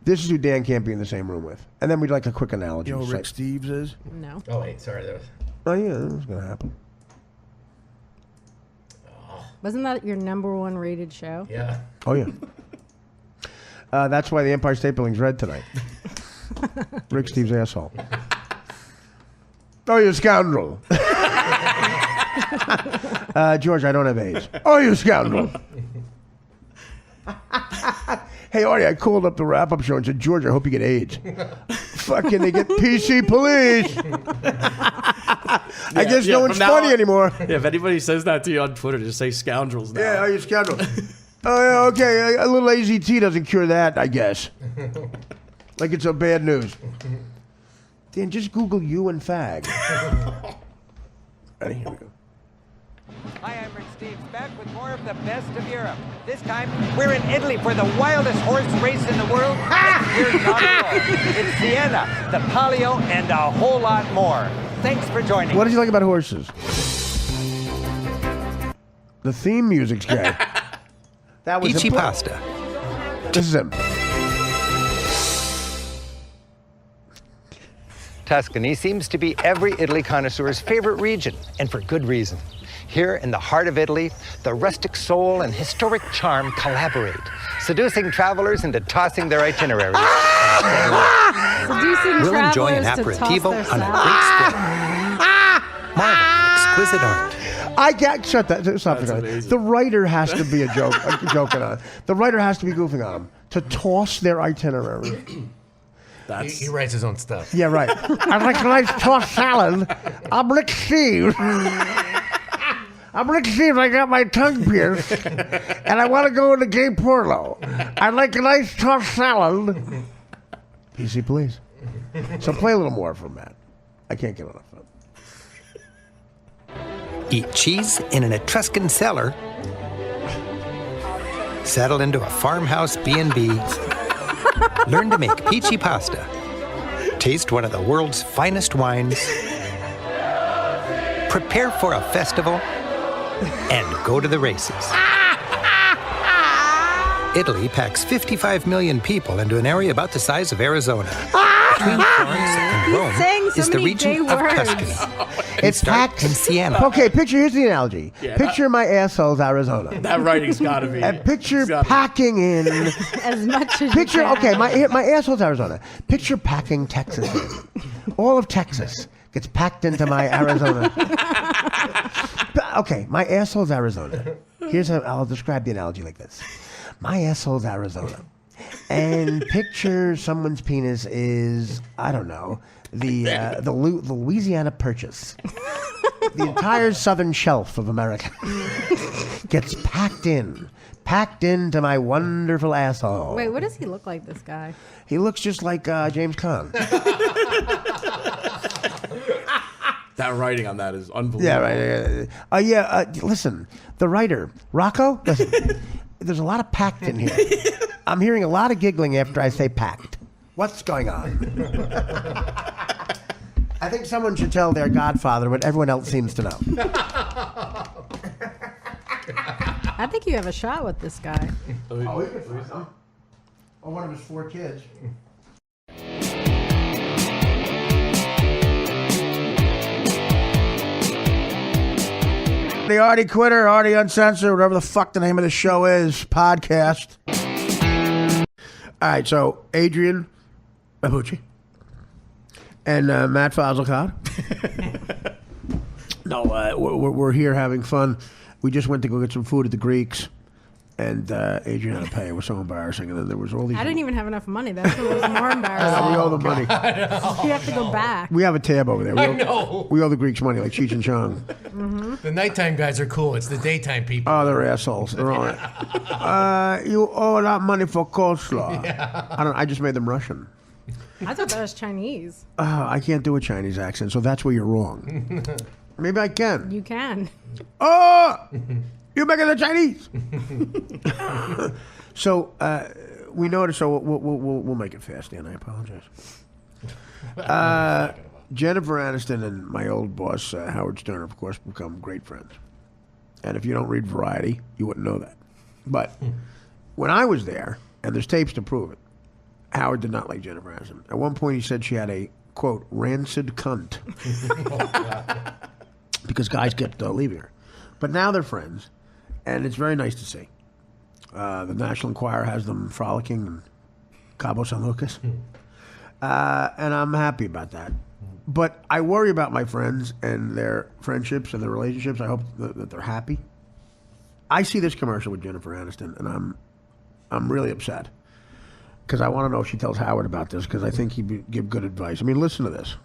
This is who Dan can't be in the same room with. And then we'd like a quick analogy. You know who Rick Steves is? No. Oh wait, sorry. That was. Oh yeah, that was gonna happen. Wasn't that your #1 rated show? Yeah. Oh yeah. That's why the Empire State Building's red tonight. Rick Steves' asshole. Oh, you scoundrel. George, I don't have AIDS. Oh, you scoundrel. Hey, Artie, I called up the wrap-up show and said, George, I hope you get AIDS. Fucking, they get PC police. I guess no one's funny anymore. Yeah, if anybody says that to you on Twitter, just say scoundrels now. Yeah, oh, you scoundrel. Oh, yeah, okay. A little AZT doesn't cure that, I guess. Like it's a bad news. Dan, just Google you and fag. Ready? Here we go. Hi, I'm Rick Steves, back with more of the best of Europe. This time, we're in Italy for the wildest horse race in the world. Here's Navarro. It's Siena, the Palio, and a whole lot more. Thanks for joining. What did you like about horses? The theme music's gay. That was Peachy pasta. This is him. Tuscany seems to be every Italy connoisseur's favorite region, and for good reason. Here in the heart of Italy, the rustic soul and historic charm collaborate, seducing travelers into tossing their itineraries. Seducing We'll enjoy an travelers to aperitivo toss their on a salad. great spread. Marvel at exquisite art. I can't shut that. Stop it. The writer has to be joking on. The writer has to be goofing on them to toss their itinerary. He writes his own stuff. Yeah, right. I'd like a nice tossed salad. I'm Rick Steve. I'm Rick Steve. I got my tongue pierced, and I want to go into gay porno. I'd like a nice tossed salad. PC, please. So play a little more from Matt. I can't get enough of it. Eat cheese in an Etruscan cellar. Settle into a farmhouse B&B. Learn to make peachy pasta. Taste one of the world's finest wines. Prepare for a festival. And go to the races. Italy packs 55 million people into an area about the size of Arizona. Between Florence and Rome is the region of Tuscany. It's packed in Siena. Okay, here's the analogy. Yeah, picture my asshole's Arizona. That writing's got to be. And picture packing in. As much as Picture, you can. okay, my asshole's Arizona. Picture packing Texas in. All of Texas gets packed into my Arizona. Okay, my asshole's Arizona. I'll describe the analogy like this. My asshole's Arizona. And picture someone's penis is, I don't know, the Louisiana Purchase. The entire southern shelf of America gets packed into my wonderful asshole. Wait, what does he look like, this guy? He looks just like James Caan. That writing on that is unbelievable. Yeah, right. Listen, the writer, Rocco, listen, there's a lot of packed in here. I'm hearing a lot of giggling after I say packed. What's going on? I think someone should tell their godfather what everyone else seems to know. I think you have a shot with this guy. Oh, he could find some. Or one of his 4 kids. The Artie Quitter, Artie Uncensored, whatever the fuck the name of the show is, podcast. All right, so Adrienne Iapalucci and Matt Fazelcott. No, we're here having fun. We just went to go get some food at the Greeks, and Adrienne had to pay. It was so embarrassing. And then there was all these. I didn't even have enough money. That's what was more embarrassing. We owe the money. You have to go back. We have a tab over there. I know. We owe the Greeks money, like Cheech and Chong. Mm-hmm. The nighttime guys are cool. It's the daytime people. Oh, they're assholes. They're on it. You owe that money for coleslaw. Yeah. I just made them Russian. I thought that was Chinese. I can't do a Chinese accent, so that's where you're wrong. Maybe I can. You can. Oh, you're making the Chinese. So we noticed. So we'll make it fast, Dan. I apologize. Jennifer Aniston and my old boss Howard Stern, of course, become great friends. And if you don't read Variety, you wouldn't know that. But when I was there, and there's tapes to prove it, Howard did not like Jennifer Aniston. At one point, he said she had a quote rancid cunt because guys kept leaving her. But now they're friends, and it's very nice to see. The National Enquirer has them frolicking in Cabo San Lucas, and I'm happy about that. But I worry about my friends and their friendships and their relationships. I hope that they're happy. I see this commercial with Jennifer Aniston, and I'm really upset because I want to know if she tells Howard about this because I think he'd give good advice. I mean, listen to this.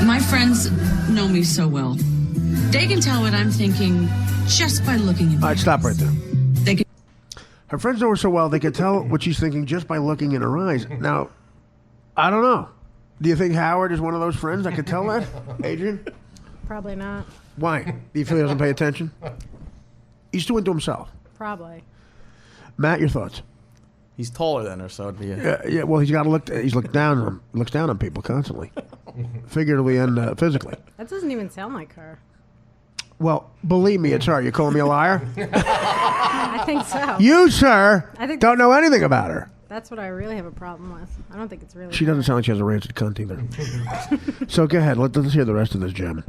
My friends know me so well. They can tell what I'm thinking just by looking at me. All right, stop right there. They can. Her friends know her so well, they can tell what she's thinking just by looking in her eyes. Now, I don't know. Do you think Howard is one of those friends that could tell that, Adrienne? Probably not. Why? Do you feel he doesn't pay attention? He's too into himself. Probably. Matt, your thoughts? He's taller than her, so it'd be. Yeah. Well, he's got to look. He's looked down on them. Looks down on people constantly, figuratively and physically. That doesn't even sound like her. Well, believe me, it's her. You calling me a liar? I think so. You, sir, I think don't know anything about her. That's what I really have a problem with. I don't think it's really. She doesn't sound like she has a rancid cunt either. So go ahead. Let's hear the rest of this gem.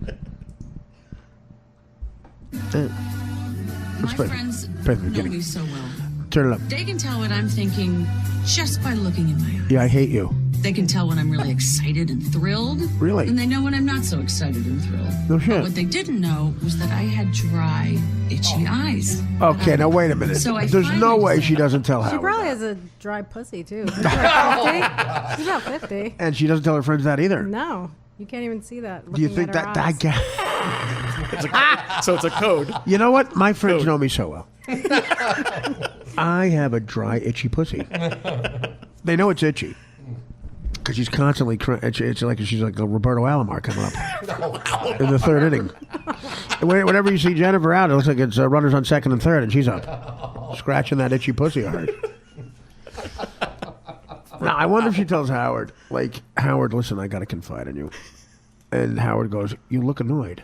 My friends know me so well. Turn it up. They can tell what I'm thinking just by looking in my eyes. Yeah, I hate you. They can tell when I'm really excited and thrilled. Really? And they know when I'm not so excited and thrilled. No shit. But what they didn't know was that I had dry, itchy eyes. Okay, now wait a minute. So There's no way she doesn't tell She Howard. probably has a dry pussy too. She's like 50. She's about 50. And she doesn't tell her friends that either. No, you can't even see that. Do you think at her that eyes. So it's a code. You know what? My friends know me so well. I have a dry, itchy pussy. They know it's itchy. Because she's constantly, it's like she's like a Roberto Alomar coming up in the third inning. Whenever you see Jennifer out, it looks like it's runners on second and third, and she's up, scratching that itchy pussy of hers. Now, I wonder if she tells Howard, like, Howard, listen, I got to confide in you. And Howard goes, you look annoyed.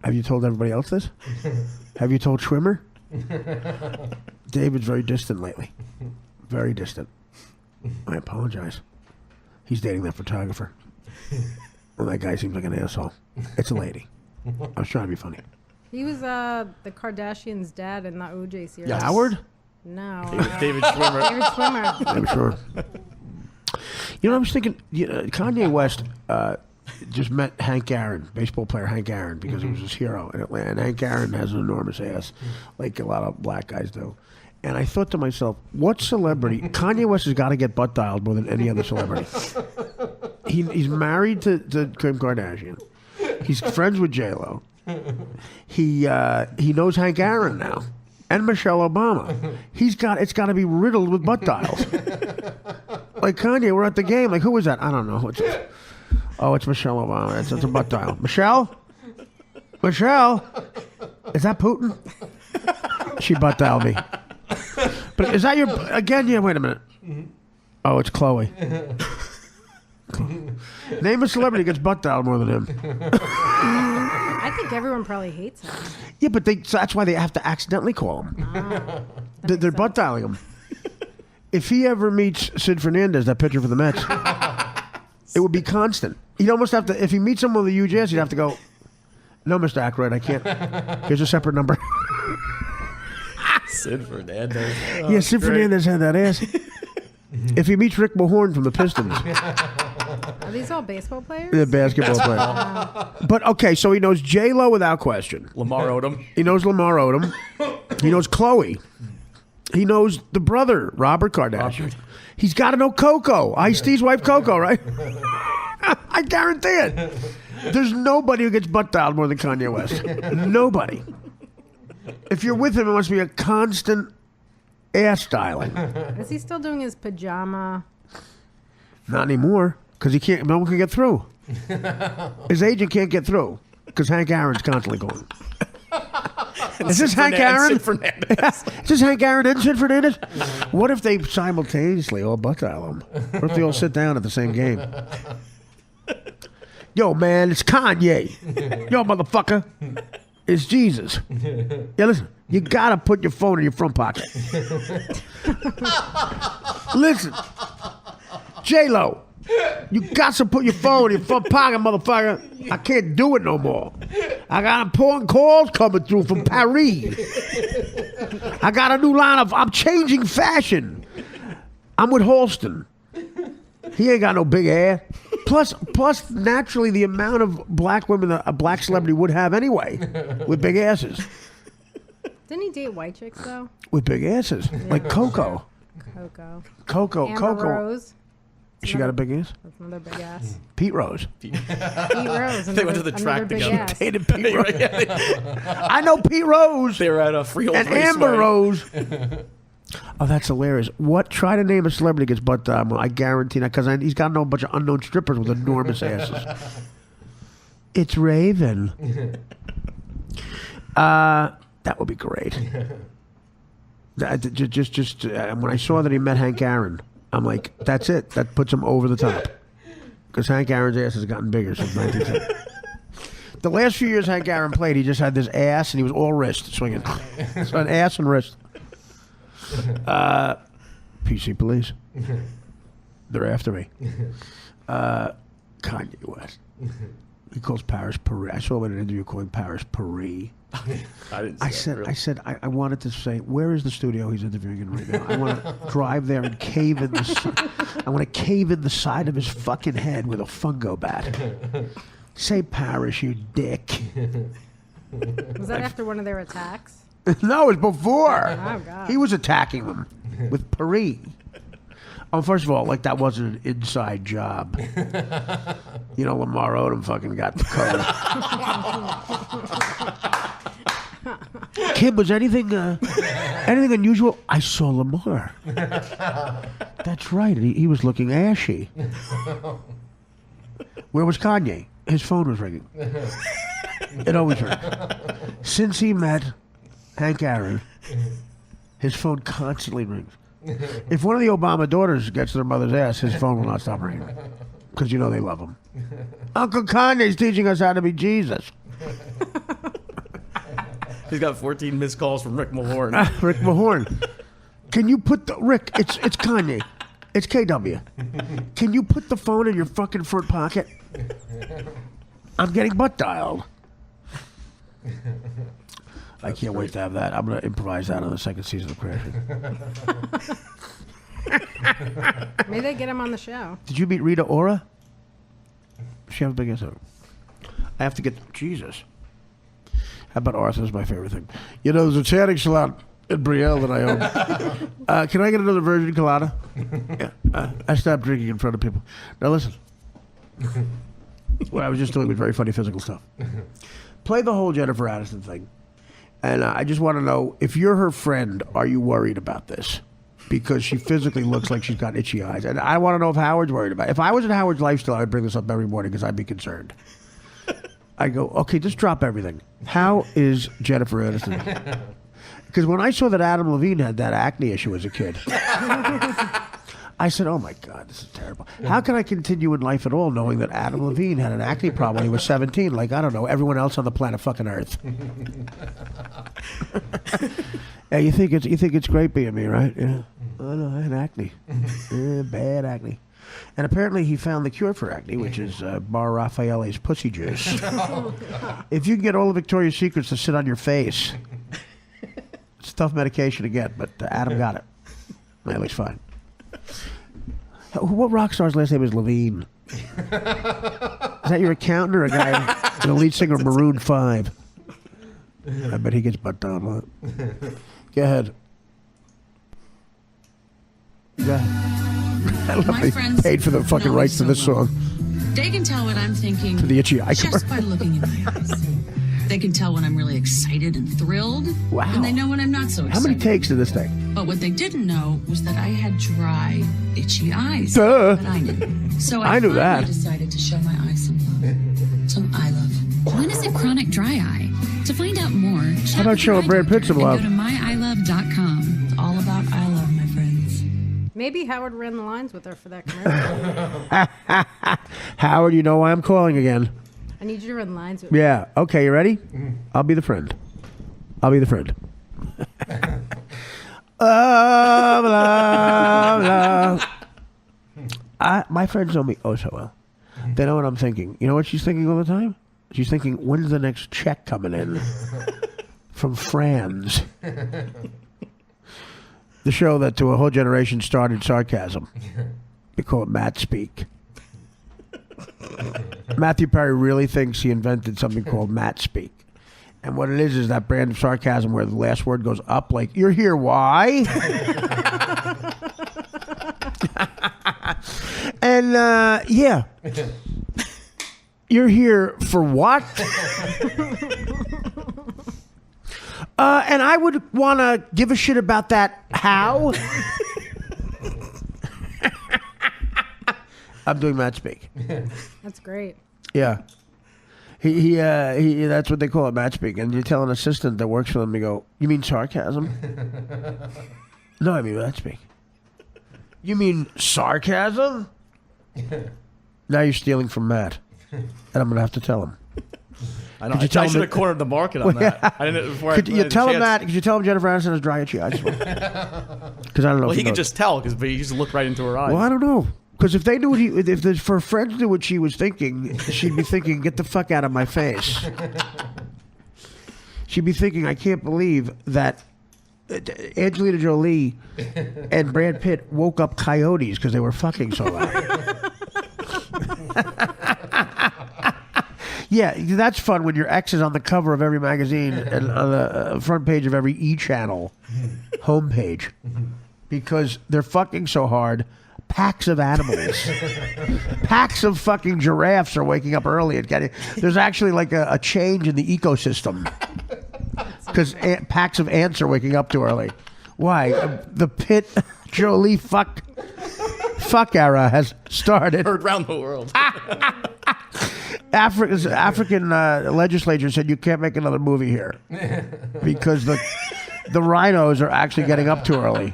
Have you told everybody else this? Have you told Schwimmer? David's very distant lately. Very distant. I apologize. He's dating that photographer. Well, that guy seems like an asshole. It's a lady. I was trying to be funny. He was the Kardashians' dad in the OJ series. Yeah, Howard? No. David Schwimmer. David Schwimmer. David Schwimmer. You know, I was thinking, Kanye West just met Hank Aaron, baseball player Hank Aaron, because he was his hero in Atlanta. And Hank Aaron has an enormous ass, like a lot of black guys do. And I thought to myself, what celebrity? Kanye West has got to get butt dialed more than any other celebrity. He's married to Kim Kardashian. He's friends with J-Lo. He knows Hank Aaron now. And Michelle Obama. It's got to be riddled with butt dials. Like, Kanye, we're at the game. Like, who is that? I don't know. It's Michelle Obama. It's a butt dial. Michelle? Is that Putin? She butt dialed me. But is that your... Again, yeah, wait a minute. Oh, it's Chloe. Name a celebrity who gets butt dialed more than him. I think everyone probably hates him. Yeah, but so that's why they have to accidentally call him. They're butt dialing him. If he ever meets Sid Fernandez, that pitcher for the Mets, it would be constant. He'd almost have to... If he meets someone with a huge ass, he'd have to go, no, Mr. Aykroyd, I can't. Here's a separate number. Sid Fernandez. Yeah, Sid Fernandez had that ass. If he meets Rick Mahorn from the Pistons. Are these all baseball players? The basketball player. But, okay, so he knows J-Lo without question. Lamar Odom. He knows Lamar Odom. He knows Chloe. He knows the brother, Robert Kardashian. He's got to know Coco. Ice-T's wife, Coco, right? I guarantee it. There's nobody who gets butt dialed more than Kanye West. Nobody. If you're with him, it must be a constant ass dialing. Is he still doing his pajama? Not anymore, because no one can get through. His agent can't get through, because Hank Aaron's constantly going. Is this Hank Aaron? Is this Hank Aaron and Sid Fernandez? What if they simultaneously all butt dial him? What if they all sit down at the same game? Yo, man, it's Kanye. Yo, motherfucker. It's Jesus. Yeah, listen, you gotta put your phone in your front pocket. Listen, J-Lo, you got to put your phone in your front pocket, motherfucker. I can't do it no more. I got important calls coming through from Paris. I got a new line I'm changing fashion. I'm with Halston. He ain't got no big ass. Plus, naturally, the amount of black women that a black celebrity would have anyway, with big asses. Didn't he date white chicks, though? With big asses. Yeah. Like Coco. Amber Rose. She got a big ass? That's another big ass. Pete Rose. Pete Rose. They went to the track together. She dated Pete Rose. I know Pete Rose. They were at a Freehold and Raceway. Amber Rose. Oh, that's hilarious. Try to name a celebrity gets butt dialed. I guarantee that, because he's got a bunch of unknown strippers with enormous asses. It's Raven. That would be great. Just when I saw that he met Hank Aaron, I'm like, that's it. That puts him over the top. Because Hank Aaron's ass has gotten bigger since 1970. The last few years Hank Aaron played, he just had this ass, and he was all wrist swinging. So an ass and wrist. PC Police. They're after me. Kanye West. He calls Paris Paris. I saw him in an interview calling Paris Paris. I said, I wanted to say, where is the studio he's interviewing in right now? I want to drive there and cave in I want to cave in the side of his fucking head with a fungo bat. Say Paris, you dick. Was that after one of their attacks? No, it was before. Oh, God. He was attacking them with Paris. Oh, first of all, like that wasn't an inside job. You know, Lamar Odom fucking got the code. Kim, was anything unusual? I saw Lamar. That's right. He was looking ashy. Where was Kanye? His phone was ringing. It always rings. Since he met Hank Aaron, his phone constantly rings. If one of the Obama daughters gets their mother's ass, his phone will not stop ringing. Because you know they love him. Uncle Kanye's teaching us how to be Jesus. He's got 14 missed calls from Rick Mahorn. Rick Mahorn. Can you put the... Rick, it's Kanye. It's KW. Can you put the phone in your fucking front pocket? I'm getting butt dialed. I can't wait to have that. I'm going to improvise that on the second season of Crashing. Maybe they get him on the show. Did you meet Rita Ora? She has a big ass. I have to get... Jesus. How about Arthur's my favorite thing? You know, there's a tanning salon in Brielle that I own. Can I get another virgin colada? Yeah. I stopped drinking in front of people. Now listen. What I was just doing was very funny physical stuff. Play the whole Jennifer Aniston thing. And I just want to know, if you're her friend, are you worried about this? Because she physically looks like she's got itchy eyes. And I want to know if Howard's worried about it. If I was in Howard's lifestyle, I'd bring this up every morning because I'd be concerned. I go, okay, just drop everything. How is Jennifer Aniston? Because when I saw that Adam Levine had that acne issue as a kid, I said, oh my God, this is terrible. How can I continue in life at all knowing that Adam Levine had an acne problem when he was 17? Like, I don't know, everyone else on the planet fucking Earth. Yeah, you think it's great being me, right? Yeah. Oh no, I had acne. Bad acne. And apparently he found the cure for acne, which is Bar Raffaele's pussy juice. If you can get all the Victoria's Secrets to sit on your face, it's a tough medication to get, but Adam got it. That looks fine. What rock star's last name is Levine? Is that your accountant or a guy, the lead singer of Maroon 5? I bet he gets butt down a lot. Go ahead. Go ahead. I love they paid for the fucking rights to this song. They can tell what I'm thinking to the itchy eye just by looking in my eyes. They can tell when I'm really excited and thrilled. Wow. And they know when I'm not so excited. How many takes did this take? But what they didn't know was that I had dry, itchy eyes. Duh. But I knew. So I knew that. Decided to show my eyes some love. Some eye love. When is it chronic dry eye? To find out more, how about showing Brad Pitt some love? Go to myeilove.com. It's all about eye love, my friends. Maybe Howard ran the lines with her for that commercial. Howard, you know why I'm calling again. I need you to run lines with me. Yeah. Okay, you ready? I'll be the friend. I'll be the friend. Love, love, love. My friends know me oh so well. They know what I'm thinking. You know what she's thinking all the time? She's thinking, when's the next check coming in? From Franz. The show that to a whole generation started sarcasm. We call it Matt Speak. Matthew Perry really thinks he invented something called Matt Speak. And what it is that brand of sarcasm where the last word goes up, like, you're here, why? And, yeah. You're here for what? And I would want to give a shit about that. How? I'm doing Matt Speak. That's great. Yeah. He that's what they call it, Matt Speak. And you tell an assistant that works for them, you go, you mean sarcasm? No, I mean Matt Speak. You mean sarcasm? Now you're stealing from Matt. And I'm going to have to tell him. I know. I should have cornered the market on that. I didn't. Could you tell him that? Could you tell him Jennifer Aniston has dry itchy eyes? Because I don't know. Well, he could just tell because he just looked right into her eyes. Well, I don't know. Because if they knew if her friends knew what she was thinking, she'd be thinking, "Get the fuck out of my face." She'd be thinking, "I can't believe that Angelina Jolie and Brad Pitt woke up coyotes because they were fucking so loud." Yeah, that's fun when your ex is on the cover of every magazine and on the front page of every E-channel homepage because they're fucking so hard. Packs of animals, packs of fucking giraffes are waking up early and getting. There's actually like a change in the ecosystem because packs of ants are waking up too early. Why? The Pitt Jolie fuck era has started. Heard around the world. African legislature said you can't make another movie here because the rhinos are actually getting up too early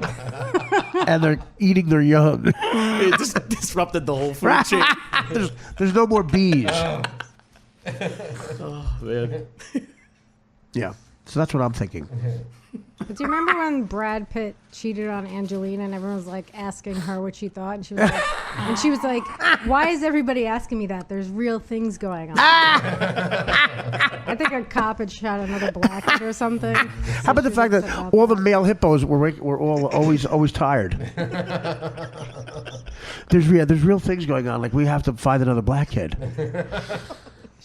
and they're eating their young. It just disrupted the whole food chain. There's no more bees. Oh man. Yeah, so that's what I'm thinking. But do you remember when Brad Pitt cheated on Angelina and everyone was like asking her what she thought? And she was like, why is everybody asking me that? There's real things going on. I think a cop had shot another black kid or something. How about the fact that all the male hippos were all always tired? There's real things going on. Like we have to find another black kid.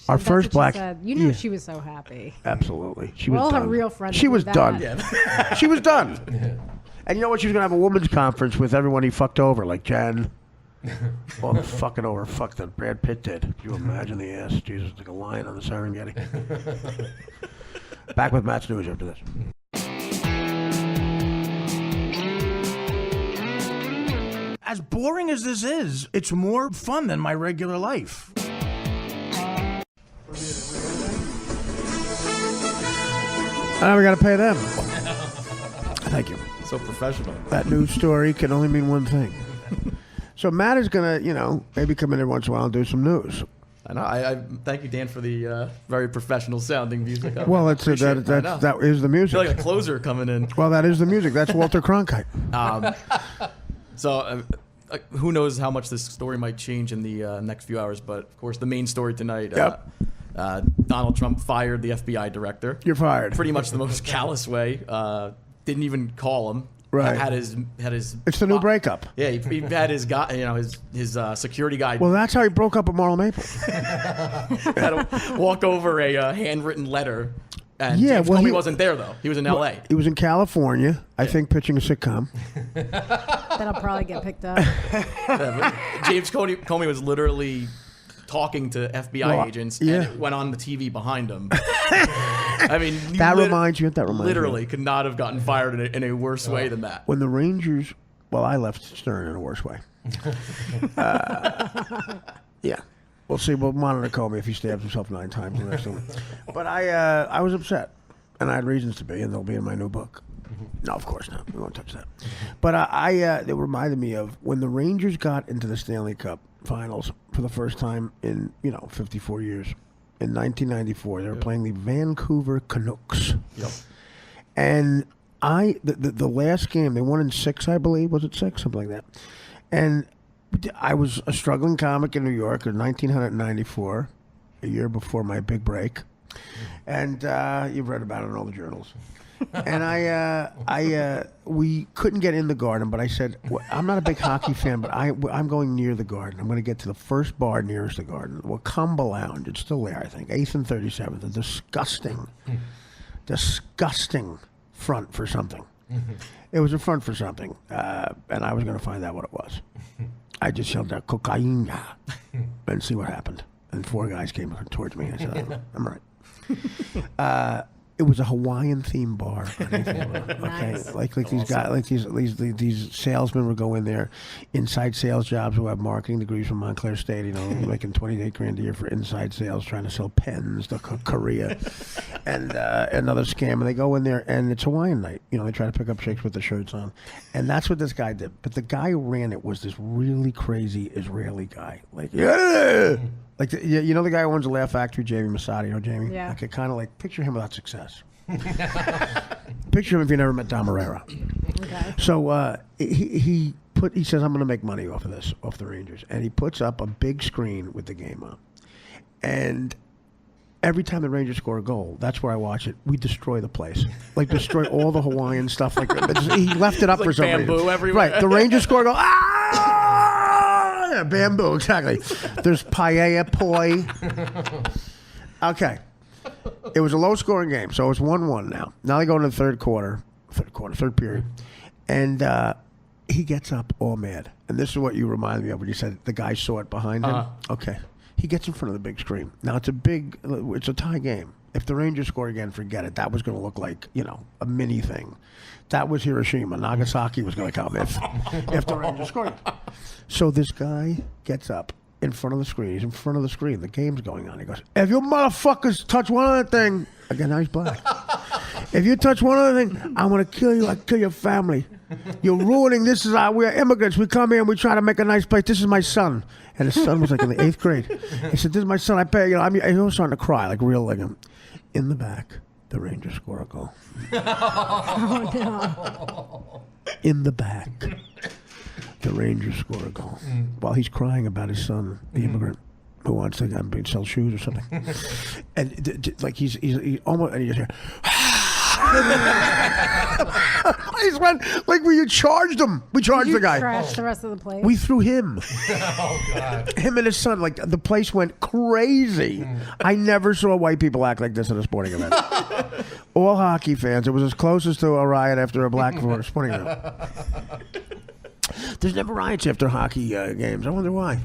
Our first black. You knew she was so happy. Absolutely, she was all done. Her real friends. She was done. Yeah. She was done. And you know what? She was gonna have a women's conference with everyone he fucked over, like Jen. All the fucking over fuck that Brad Pitt did. Can you imagine the ass? Jesus, like a lion on the Serengeti. Back with Matt's news after this. As boring as this is, it's more fun than my regular life. Now we got to pay them. Thank you. So professional. That news story can only mean one thing. So Matt is going to, maybe come in every once in a while and do some news. I know. I thank you, Dan, for the very professional sounding music. Well, that is the music. I feel like a closer coming in. Well, that is the music. That's Walter Cronkite. So who knows how much this story might change in the next few hours? But of course, the main story tonight. Yep. Donald Trump fired the FBI director. You're fired. Pretty much the most callous way. Didn't even call him. Right. Had his. It's the new breakup. Yeah, he had his guy. His security guy. Well, that's how he broke up with Marla Maple. Had to walk over a handwritten letter. And yeah, James Comey wasn't there though. He was in L.A. He was in California, I think, pitching a sitcom. That'll probably get picked up. James Comey was literally talking to FBI agents, and it went on the TV behind him. I mean, that reminds you. Literally, could not have gotten fired in a worse way than that. When the Rangers, I left Stern in a worse way. Yeah, we'll see. We'll monitor Comey if he stabs himself 9 times the next one. But I was upset, and I had reasons to be, and they'll be in my new book. No, of course not. We won't touch that. But it reminded me of when the Rangers got into the Stanley Cup Finals for the first time in 54 years. In 1994, they were playing the Vancouver Canucks. Yep. And the last game they won in 6, I believe. Was it 6? Something like that. And I was a struggling comic in New York in 1994, a year before my big break. And you've read about it in all the journals. And we couldn't get in the Garden, but I said, I'm not a big hockey fan, but I'm going near the Garden. I'm going to get to the first bar nearest the Garden, Wakamba Lounge. It's still there, I think, 8th and 37th. A disgusting front for something. It was a front for something, and I was going to find out what it was. I just yelled out, cocaine, and see what happened. And 4 guys came towards me. I said, I'm right. It was a Hawaiian-themed bar. Okay, Nice. like these guys, like these salesmen would go in there, inside sales jobs who have marketing degrees from Montclair State. Making $28,000 a year for inside sales, trying to sell pens to Korea, and another scam. And they go in there, and it's Hawaiian night. They try to pick up chicks with their shirts on, and that's what this guy did. But the guy who ran it was this really crazy Israeli guy, like Like, you know the guy who owns the Laugh Factory, Jamie Masadi, you know Jamie? Yeah. Okay, kind of like, picture him without success. Picture him if you never met Dom Herrera. Okay. So he says, I'm going to make money off of this, off the Rangers. And he puts up a big screen with the game on. And every time the Rangers score a goal, that's where I watch it. We destroy the place, like destroy all the Hawaiian stuff. Like he left it up for some reason. Bamboo everywhere. Right, the Rangers score a goal. Ah, yeah, bamboo, exactly. There's paella poi. Okay, it was a low-scoring game, so it's 1-1 now. Now they go into the third period, and he gets up all mad. And this is what you reminded me of when you said the guy saw it behind him. Okay. He gets in front of the big screen. Now, it's a tie game. If the Rangers score again, forget it. That was going to look like, a mini thing. That was Hiroshima. Nagasaki was going to come if the Rangers scored. So this guy gets up in front of the screen. He's in front of the screen. The game's going on. He goes, if you motherfuckers touch one other thing, again, now he's black. If you touch one other thing, I'm going to kill you. I'll kill your family. You're ruining this. We're immigrants. We come here and we try to make a nice place. This is my son. And his son was like in the 8th grade. He said, this is my son. I pay, he was starting to cry, like real, like him. In the back, the Rangers score a goal. Oh, no. In the back, the Rangers score a goal. While he's crying about his son, the immigrant, who wants to sell shoes or something. And like he's almost, and you just hear, he's went, like we charged him. We charged the guy. Trashed the rest of the place. We threw him. Oh, God. Him and his son, like the place went crazy. I never saw white people act like this at a sporting event. All hockey fans. It was as close as to a riot after a black sporting event. There's never riots after hockey games. I wonder why.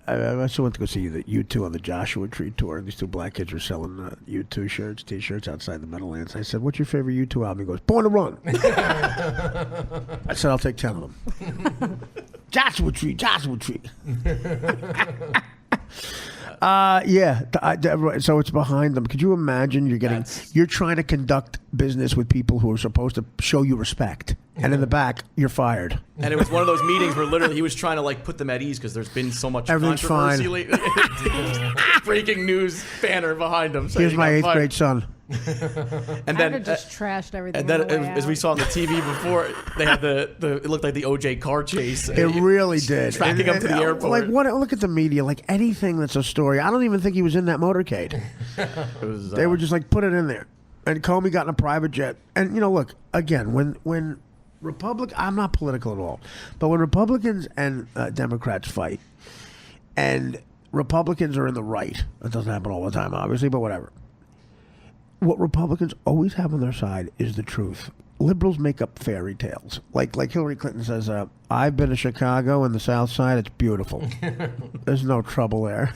I also went to go see the U2 on the Joshua Tree tour. These two black kids were selling U2 shirts, T-shirts outside the Meadowlands. I said, what's your favorite U2 album? He goes, Born to Run. I said, I'll take 10 of them. Joshua Tree, Joshua Tree. So it's behind them. Could you imagine you're trying to conduct business with people who are supposed to show you respect, and in the back you're fired. And it was one of those meetings where literally he was trying to put them at ease because there's been so much controversy lately. Breaking news banner behind him. Here's my 8th grade son. And then just trashed everything. And then, as we saw on the TV before, they had it looked like the OJ car chase. It really did. Tracking him to the airport. Look at the media. Like anything that's a story. I don't even think he was in that motorcade. They were just put it in there. And Comey got in a private jet. And look again when I'm not political at all, but when Republicans and Democrats fight, and Republicans are in the right, it doesn't happen all the time, obviously, but whatever. What Republicans always have on their side is the truth. Liberals make up fairy tales. Like Hillary Clinton says, I've been to Chicago and the South Side. It's beautiful. There's no trouble there.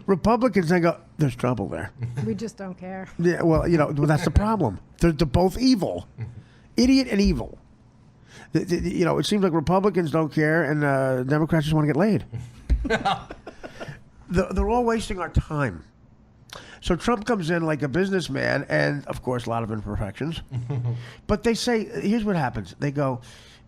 Republicans, they go, there's trouble there. We just don't care. Yeah, well, that's the problem. They're both evil. Idiot and evil. It seems like Republicans don't care and Democrats just want to get laid. They're all wasting our time. So Trump comes in like a businessman, and of course, a lot of imperfections. But they say, here's what happens. They go,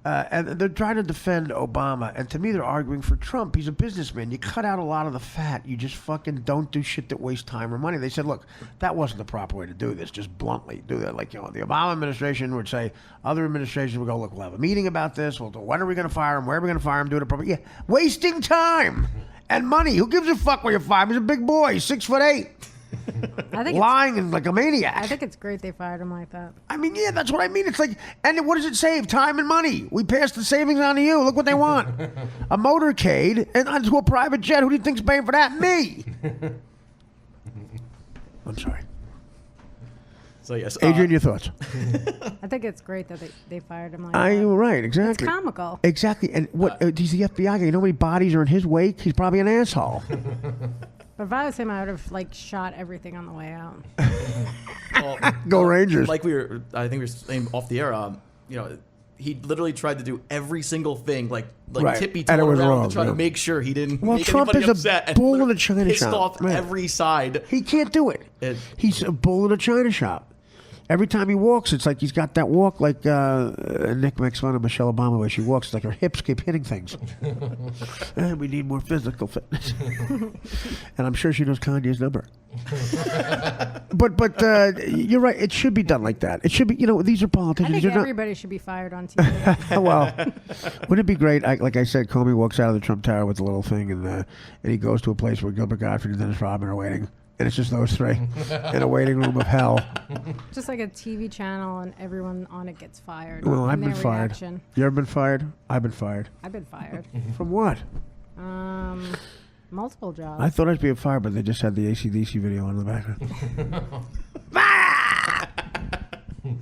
and they're trying to defend Obama, and to me, they're arguing for Trump. He's a businessman. You cut out a lot of the fat. You just fucking don't do shit that wastes time or money. They said, look, that wasn't the proper way to do this. Just bluntly do that. The Obama administration would say, other administrations would go, look, we'll have a meeting about this. We'll do, when are we going to fire him? Where are we going to fire him? Do it appropriately. Yeah, wasting time and money. Who gives a fuck where you fire him? He's a big boy. He's 6'8". I think lying and like a maniac. I think it's great they fired him like that. I mean, yeah, that's what I mean. It's like, and what does it save? Time and money. We pass the savings on to you. Look what they want. A motorcade and onto a private jet. Who do you think's paying for that? Me. I'm sorry. So yes, Adrienne, your thoughts? I think it's great that they fired him like that. You're right, exactly. It's comical. Exactly. And what? He's the FBI guy. You know how many bodies are in his wake? He's probably an asshole. But if I was him, I would have shot everything on the way out. Go Rangers! I think we were saying off the air. He literally tried to do every single thing, right. tippy-toe around wrong, to try to make sure he didn't make Trump anybody is upset. A bull in a china pissed shop. Off every side. He can't do it. He's a bull in a china shop. Every time he walks, it's like he's got that walk like Nick makes fun of Michelle Obama where she walks like her hips keep hitting things. We need more physical fitness. And I'm sure she knows Kanye's number. But you're right. It should be done like that. It should be, these are politicians. I think everybody should be fired on TV. Well, wouldn't it be great? Like I said, Comey walks out of the Trump Tower with a little thing and he goes to a place where Gilbert Gottfried and Dennis Rodman are waiting. And it's just those three in a waiting room of hell. Just like a TV channel, and everyone on it gets fired. Well, I've been fired. You ever been fired? I've been fired. I've been fired. From what? Multiple jobs. I thought I'd be fired, but they just had the AC/DC video on the background.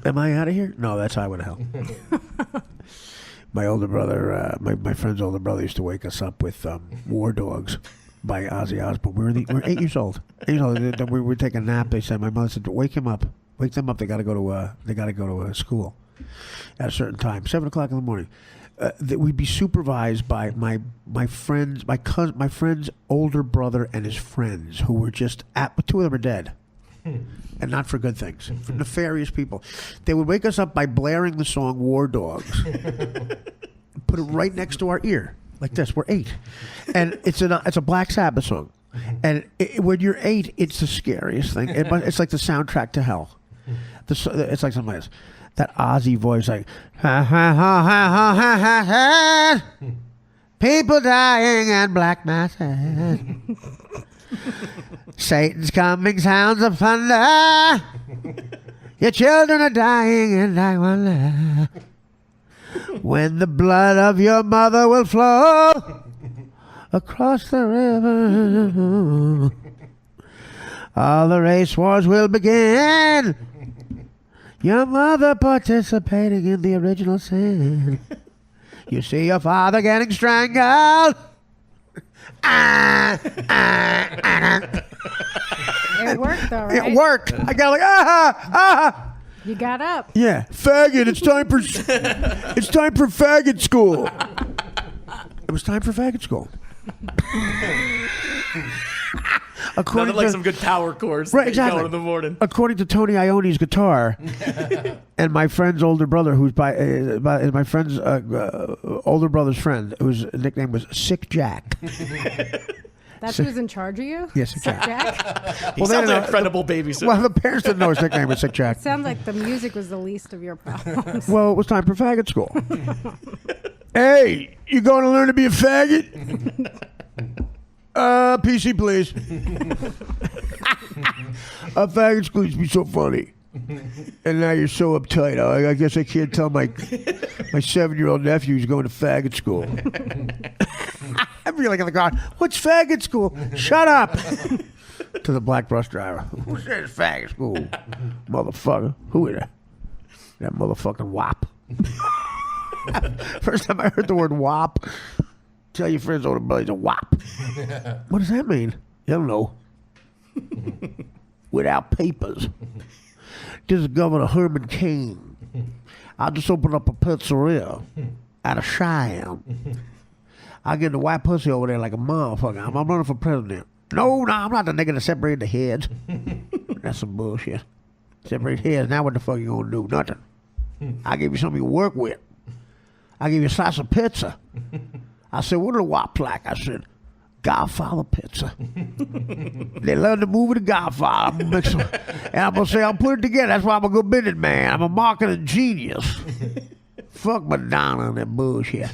Am I out of here? No, that's Highway to Hell. My older brother, my friend's older brother used to wake us up with War Dogs by Ozzy Osbourne. We're 8 years old. We were taking a nap. They said, my mother said, wake him up. Wake them up. They got to go to school at a certain time, 7:00 in the morning. That we'd be supervised by my friend's older brother and his friends, who were just two of them are dead, and not for good things, for nefarious people. They would wake us up by blaring the song "War Dogs," put it right next to our ear. Like this, we're 8, and it's a Black Sabbath song, and when you're 8, it's the scariest thing. It's like the soundtrack to hell. It's like something like this. That Ozzy voice, like ha ha ha ha ha ha ha, people dying and black masses. Satan's coming, sounds of thunder. Your children are dying, and I wonder when the blood of your mother will flow across the river. All the race wars will begin. Your mother participating in the original sin. You see your father getting strangled. It worked though, right? It worked. I got like, You got up. Yeah, faggot. It's time for faggot school. It was time for faggot school. Nothing like some good power chords. Right, exactly. Going in the morning. According to Tony Ione's guitar, and my friend's older brother, who's my friend's older brother's friend, whose nickname was Sick Jack. That's who's in charge of you? Yes, Sick Jack. He sounds like a credible babysitter. Well, the parents didn't know his nickname was Sick Jack. Sounds like the music was the least of your problems. Well, it was time for faggot school. Hey, you going to learn to be a faggot? PC, please. Faggot school used to be so funny. And now you're so uptight. I guess I can't tell my 7-year-old nephew he's going to faggot school. I feel like in the car, what's faggot school? Shut up. To the black bus driver. Who says faggot school? Motherfucker. Who is that? That motherfucking wop. First time I heard the word wop. Tell your friends older brother he's a wop. What does that mean? You don't know. Without papers. This is Governor Herman Cain. I just opened up a pizzeria out of Cheyenne. I get the white pussy over there like a motherfucker. I'm running for president. No, I'm not the nigga that separated the heads. That's some bullshit. Separate heads. Now what the fuck you gonna do? Nothing. I give you something you can work with. I give you a slice of pizza. I said, what are the wops like? I said, Godfather pizza. They love the movie The Godfather. I'm gonna and I'm going to say, I'll put it together. That's why I'm a good business man. I'm a marketing genius. Fuck Madonna and that bullshit.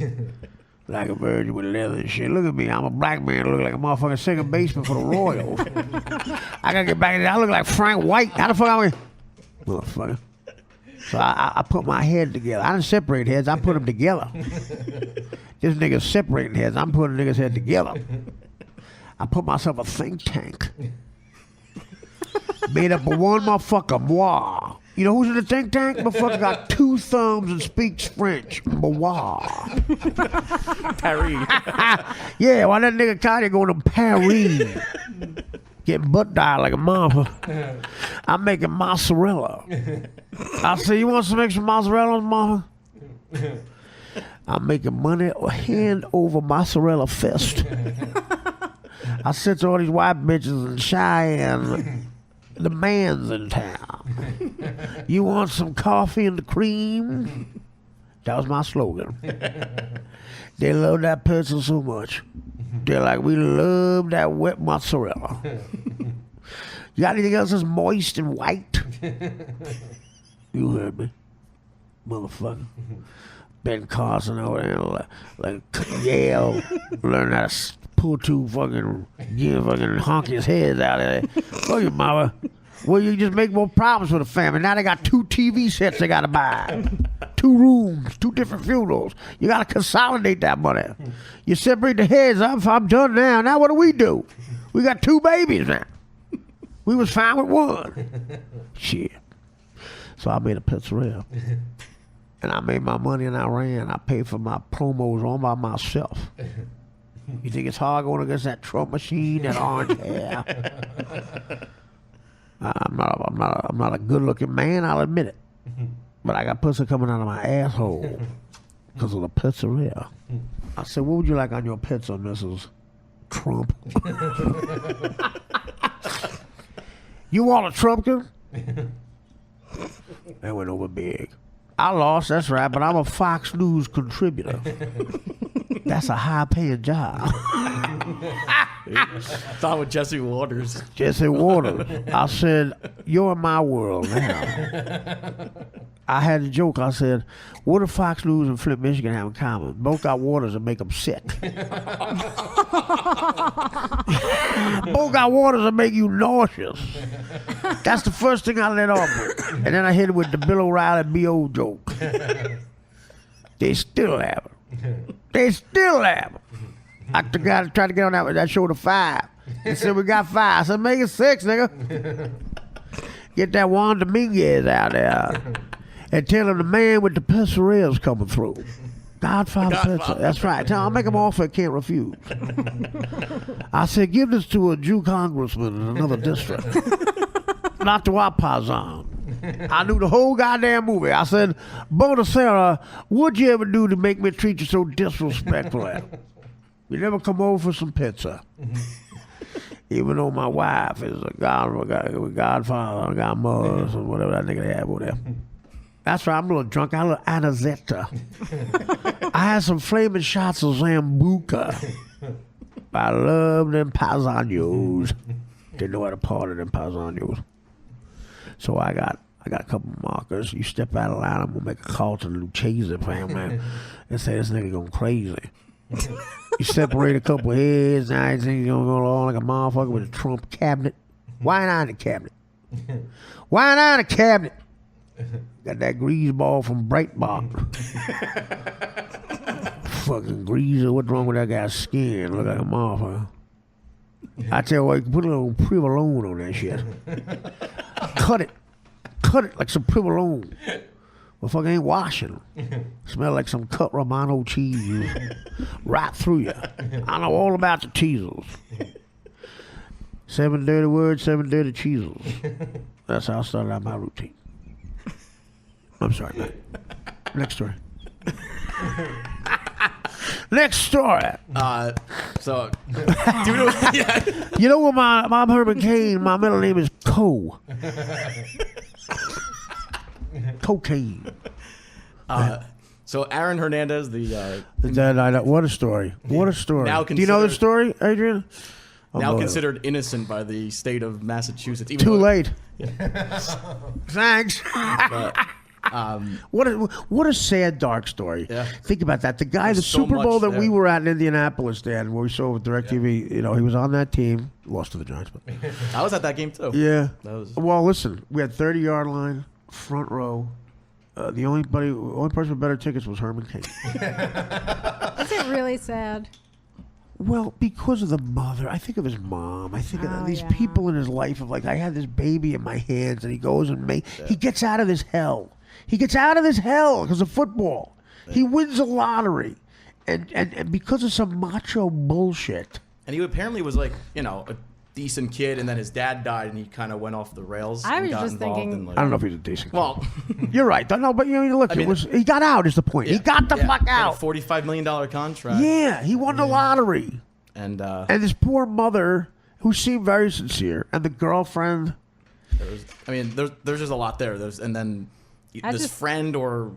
Like a virgin with leather and shit. Look at me. I'm a black man. I look like a motherfucking second baseman for the Royals. I got to get back in there. I look like Frank White. How the fuck am I? Motherfucker. So I put my head together. I didn't separate heads. I put them together. This nigga's separating heads. I'm putting niggas' head together. I put myself a think tank. Made up of one motherfucker, moi. You know who's in the think tank? Motherfucker got 2 thumbs and speaks French. Moi. Paris. Yeah, why that nigga Kanye going to Paris? Getting butt dialed like a motherfucker. I'm making mozzarella. I say, you want some extra mozzarella, mama? I'm making money hand over mozzarella fist. I said to all these white bitches in Cheyenne, The man's in town. You want some coffee and the cream? That was my slogan. They love that pizza so much. They're like, we love that wet mozzarella. You got anything else that's moist and white? You heard me, motherfucker. Ben Carson over there, like Yale, learn how to pull two fucking honk his heads out of there. Fuck your mama. Well, you just make more problems for the family. Now they got 2 TV sets they got to buy. 2 rooms, 2 different funerals. You got to consolidate that money. You separate the heads. I'm done now. Now what do? We got 2 babies now. We was fine with 1. Shit. So I made a pizzeria. And I made my money and I ran. I paid for my promos all by myself. You think it's hard going against that Trump machine, that orange hair? I'm not a good-looking man, I'll admit it. But I got pussy coming out of my asshole because of the pizzeria. I said, what would you like on your pizza, Mrs. Trump? You want a Trumpkin? That went over big. I lost, that's right, but I'm a Fox News contributor. That's a high-paying job. Thought with Jesse Waters. Jesse Waters. I said, you're in my world now. I had a joke. I said, what do Fox News and Flint, Michigan have in common? Both got waters that make them sick. Both got waters that make you nauseous. That's the first thing I let off with. And then I hit it with the Bill O'Reilly B.O. joke. They still have it. They still have it. I tried to get on that show to 5. He said, we got 5. I said, make it 6, nigga. Get that Juan Dominguez out there. And tell him the man with the pizzeria is coming through. Godfather Pizza. That's right. Tell him I'll make him offer I can't refuse. I said, give this to a Jew congressman in another district. Not to our Pazan. I knew the whole goddamn movie. I said, Bona Sarah, what'd you ever do to make me treat you so disrespectfully? You never come over for some pizza. Even though my wife is a godfather, godmother, or whatever that nigga they have over there. That's right, I'm a little drunk. I had a little Anazetta. I had some flaming shots of Zambuca. I love them paisanos. They know how to party them paisanos. So I got a couple markers. You step out of line, I'm gonna make a call to the Lucchese family and say this nigga going crazy. You separate a couple heads, now you think you're gonna go along like a motherfucker with a Trump cabinet. Why not in the cabinet? Why not in the cabinet? Got that grease ball from Breitbart. Fucking greaser, what's wrong with that guy's skin? Look like a motherfucker. I tell you what, you can put a little Provolone on that shit. Cut it like some Provolone. Motherfucker ain't washing them. Smell like some cut Romano cheese right through you. I know all about the cheeses. 7 dirty words, 7 dirty cheeses. That's how I started out my routine. I'm sorry, man. Next story. Next story. So, do you know? Yeah. You know what? I'm Herman Cain. My middle name is Cocaine. So Aaron Hernandez, what a story! What a story! Do you know the story, Adrienne? Now considered innocent by the state of Massachusetts. Too late. Yeah. Thanks. What a sad, dark story. Yeah. Think about that. The guy, the Super Bowl that we were at in Indianapolis, Dan, where we saw with DirecTV, you know, he was on that team. Lost to the Giants. But I was at that game too. Yeah. Well, listen, we had 30-yard line, front row. The only person with better tickets was Herman Cain. Is it really sad? Well, because of the mother. I think of his mom. I think of these people in his life of like, I had this baby in my hands, and he goes and he gets out of this hell. He gets out of this hell because of football. Yeah. He wins a lottery. And because of some macho bullshit. And he apparently was like, you know, a decent kid, and then his dad died, and he kind of went off the rails. I was just thinking. I don't know if he's a decent kid. Well, you're right. No, but you know, look, he got out is the point. Yeah, he got the fuck out. A $45 million contract. Yeah, he won the lottery. And this poor mother who seemed very sincere, and the girlfriend. There's just a lot there. And then this friend or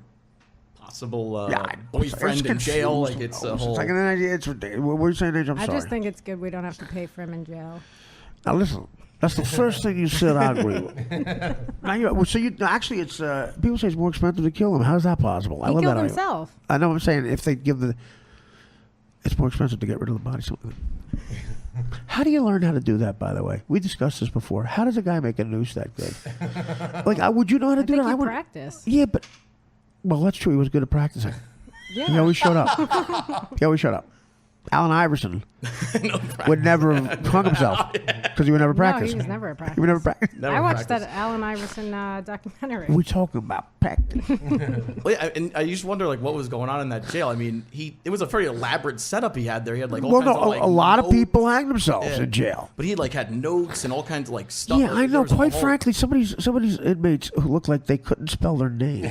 possible boyfriend in jail. Like it's a whole. It's ridiculous. What were you saying, Adrienne? I'm sorry. I just think it's good we don't have to pay for him in jail. Now listen, that's the first thing you said I agree with. Actually, it's people say it's more expensive to kill him. How is that possible? He killed himself. I know. I'm saying if they give it's more expensive to get rid of the body. How do you learn how to do that? By the way, we discussed this before. How does a guy make a noose that good? Would you know how to do that? I would practice. Yeah, but that's true. He was good at practicing. Yeah. He always showed up. Allen Iverson would never have hung himself because he would never practice. No, he was never a practice. He would never practice. I watched that Allen Iverson documentary. We're talking about practice. And I just wonder what was going on in that jail. I mean, it was a very elaborate setup he had there. He had all kinds of a lot of people hang themselves in jail. But he had notes and all kinds of stuff. Yeah, I know. Quite frankly, somebody's inmates who looked like they couldn't spell their name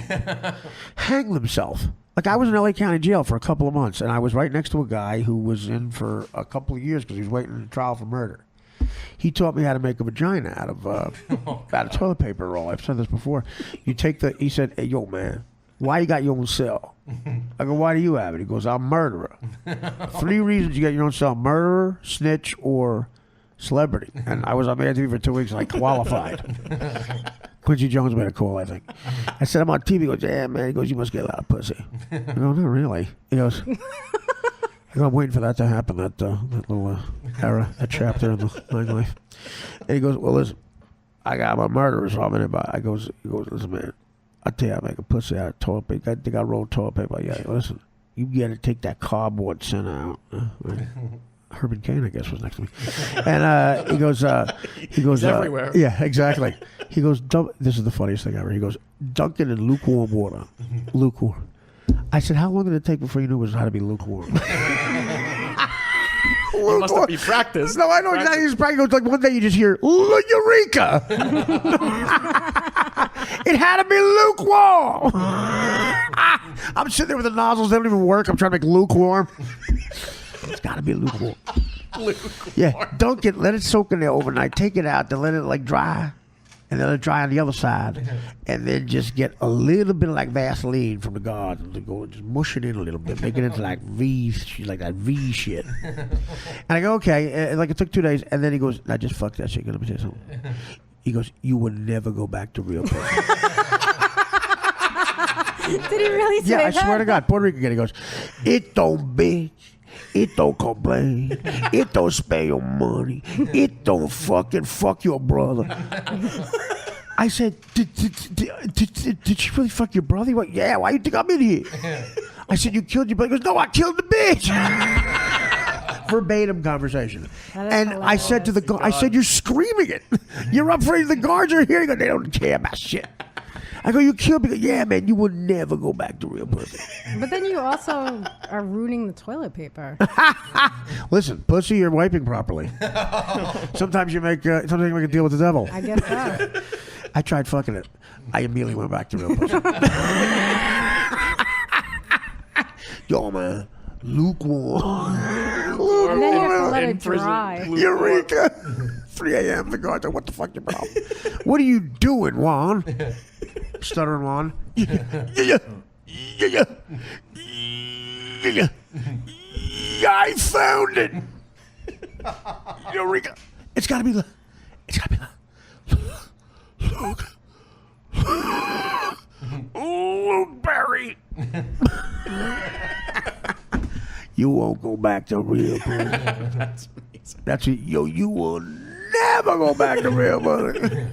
hang themselves. I was in L.A. County Jail for a couple of months, and I was right next to a guy who was in for a couple of years because he was waiting in trial for murder. He taught me how to make a vagina out of toilet paper roll. I've said this before. He said, "Hey, yo, man, why you got your own cell?" I go, "Why do you have it?" He goes, "I'm a murderer." 3 reasons you got your own cell: murderer, snitch, or celebrity. And I was on TV for 2 weeks, and I qualified. Quincy Jones made a call, I think. I said, "I'm on TV." He goes, "Yeah, man." He goes, "You must get a lot of pussy." I go, "Not really." He goes, "I'm waiting for that to happen, that little era, that chapter in my life." And he goes, "Well, listen, I'm a murderer, so I'm in it." He goes, "Listen, man, I tell you, I make a pussy out of toilet paper. I think I roll toilet paper." Yeah, listen, you got to take that cardboard center out. Right? Herman Cain, I guess, was next to me. And he goes, everywhere. Yeah, exactly. He goes, this is the funniest thing ever. He goes, "Dunk it in lukewarm water." Lukewarm. I said, "How long did it take before you knew how to be lukewarm?" You must have been practiced. No, I know exactly. He's practicing. One day you just hear, "Eureka!" It had to be lukewarm. I'm sitting there with the nozzles. They don't even work. I'm trying to make lukewarm. It's got to be lukewarm. Yeah, dunk it, let it soak in there overnight. Take it out, then let it dry, and then let it dry on the other side, and then just get a little bit of Vaseline from the garden to go, just mush it in a little bit, make it into that V shit. And I go, okay, it took 2 days, and then he goes, "Now just fuck that shit. Let me tell you something." He goes, "You will never go back to real pussy." Did he really say that? Yeah, I swear to God, Puerto Rican again. He goes, "It don't bitch. It don't complain. It don't spend your money. It don't fucking fuck your brother." I said, did she really fuck your brother?" He went, "Yeah, why you think I'm in here?" I said, "You killed your brother?" He goes, "No, I killed the bitch." Verbatim conversation. And I said to the guard, I said, "You're screaming it. You're afraid the guards are here." He goes, "They don't care about shit." I go, "You killed me." "Yeah, man, you will never go back to real pussy." But then you also are ruining the toilet paper. Listen, pussy, you're wiping properly. Sometimes you make a deal with the devil. I guess so. I tried fucking it. I immediately went back to real pussy. Yo, man, lukewarm. And then you have to let it dry. Eureka! 3 a.m. The guards are, "What the fuck, your problem? What are you doing, Juan?" Stuttering Juan. Yeah. I found it. Eureka! It's gotta be Luke Barry. You won't go back to real pussy. That's amazing. That's it. Yo, you will never go back to real pussy.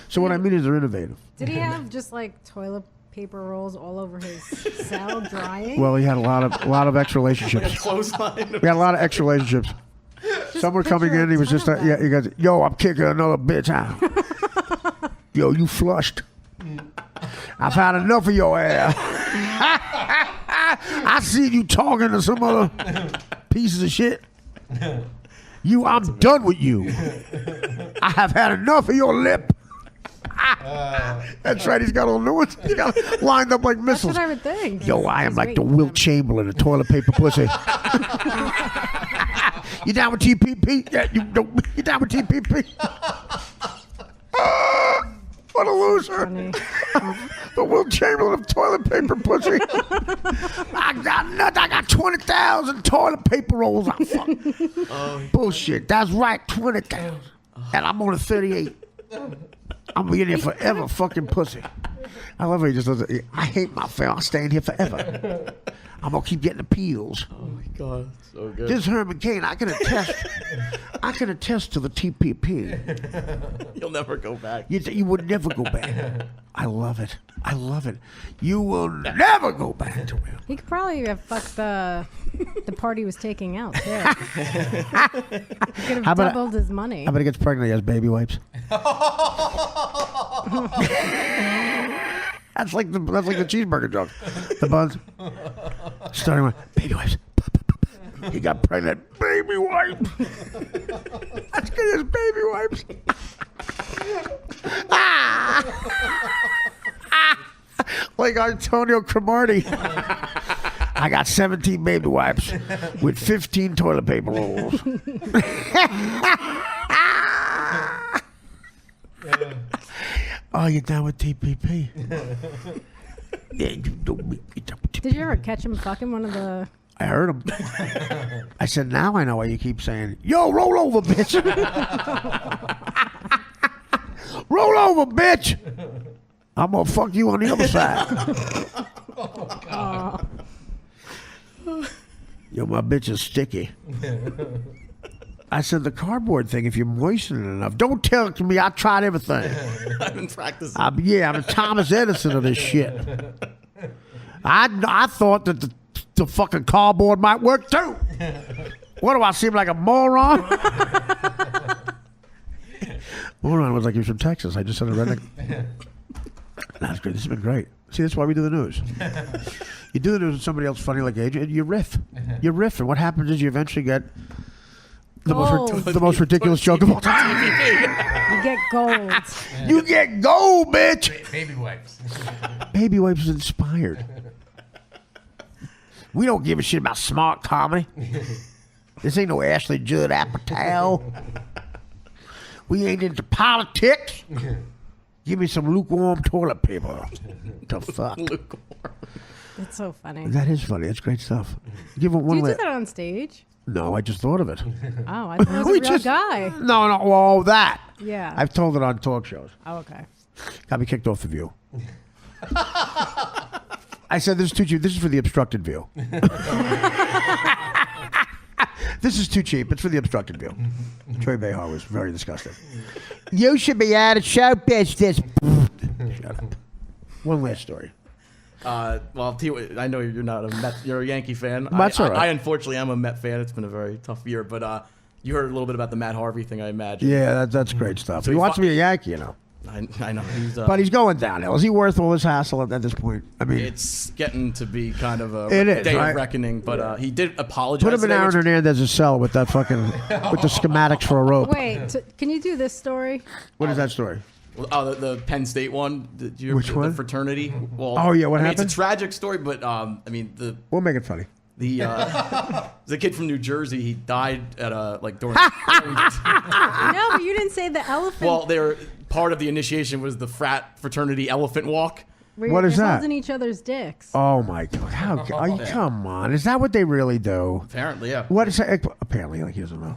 So what I mean is they're innovative. Did he have just toilet paper rolls all over his cell drying? Well, he had a lot of ex relationships. Clothesline. We had a lot of ex relationships. Some were coming in. He was just he goes, "Yo, I'm kicking another bitch out." "Yo, you flushed. I've had enough of your ass. I see you talking to some other pieces of shit. I'm done with you. I have had enough of your lip." That's right. He's got all new ones. He's got lined up like missiles. That's what I would think. Yo, I am like the Wilt Chamberlain of toilet paper pussy. You down with TPP? Yeah, you down with TPP? What a loser. The Will Chamberlain of toilet paper pussy. I got nothing. I got 20,000 toilet paper rolls. Bullshit. That's right, 20,000. And I'm on a 38. I'm gonna be in here forever, fucking pussy. I love how he just does it. I hate my family. I'll stay in here forever. I'm gonna keep getting appeals. Oh my God, so good. This is Herman Cain. I can attest. I can attest to the TPP. You'll never go back. You would never go back. I love it. I love it. You will never go back to him. He could probably have fucked the part he was taking out too. He could have doubled his money. How about he gets pregnant? He has baby wipes. That's like the cheeseburger joke. The buns. Starting with baby wipes. He got pregnant. Baby wipes. That's good as baby wipes. Like Antonio Cromartie. I got 17 baby wipes with 15 toilet paper rolls. Oh, you're down with TPP? Yeah, you don't make me down with TPP. Did you ever catch him fucking one of the... I heard him. I said, now I know why you keep saying, yo, roll over, bitch. Roll over, bitch. I'm going to fuck you on the other side. Oh. Yo, my bitch is sticky. I said, the cardboard thing, if you moisten it enough. Don't tell it to me. I tried everything. I've been practicing. I'm the Thomas Edison of this shit. I thought that the fucking cardboard might work too. What do I seem like, a moron? Moron was like he was from Texas. I just said a redneck. That's great. This has been great. See, that's why we do the news. You do the news with somebody else funny like Adrienne, you riff. You riff, and what happens is you eventually get the most ridiculous joke of all time. You get gold. You get gold, bitch. Baby wipes. Baby wipes is inspired. We don't give a shit about smart comedy. This ain't no Ashley Judd Apatow. We ain't into politics. Give me some lukewarm toilet paper. The fuck? Lukewarm. That's so funny. That is funny. That's great stuff. Give it one. Do you do that on stage? No, I just thought of it. Oh, I thought it was a real guy. No, all that. Yeah. I've told it on talk shows. Oh, okay. Got me kicked off The View. I said, this is too cheap. This is for the obstructed view. This is too cheap. It's for the obstruced view. Troy Behar was very disgusted. You should be out of show business. Shut up. One last story. Well, I know you're not a Met. You're a Yankee fan. That's all right. I unfortunately am a Met fan. It's been a very tough year, but you heard a little bit about the Matt Harvey thing, I imagine. Yeah, that's great stuff. So he wants to be a Yankee, you know. I know. But he's going downhill. Is he worth all this hassle at this point? I mean, it's getting to be kind of a day of reckoning. But he did apologize. Put him in Aaron Hernandez's cell with that fucking with the schematics for a rope. Wait, can you do this story? What is that story? Oh, the Penn State one. Which one? The fraternity. Well, oh yeah, what happened? It's a tragic story, but we'll make it funny. The kid from New Jersey. He died at during. No, but you didn't say the elephant. Well, part of the initiation was the fraternity elephant walk. What is that? Holding each other's dicks. Oh my God! Come on! Is that what they really do? Apparently, yeah. What is that? Apparently, like he doesn't know.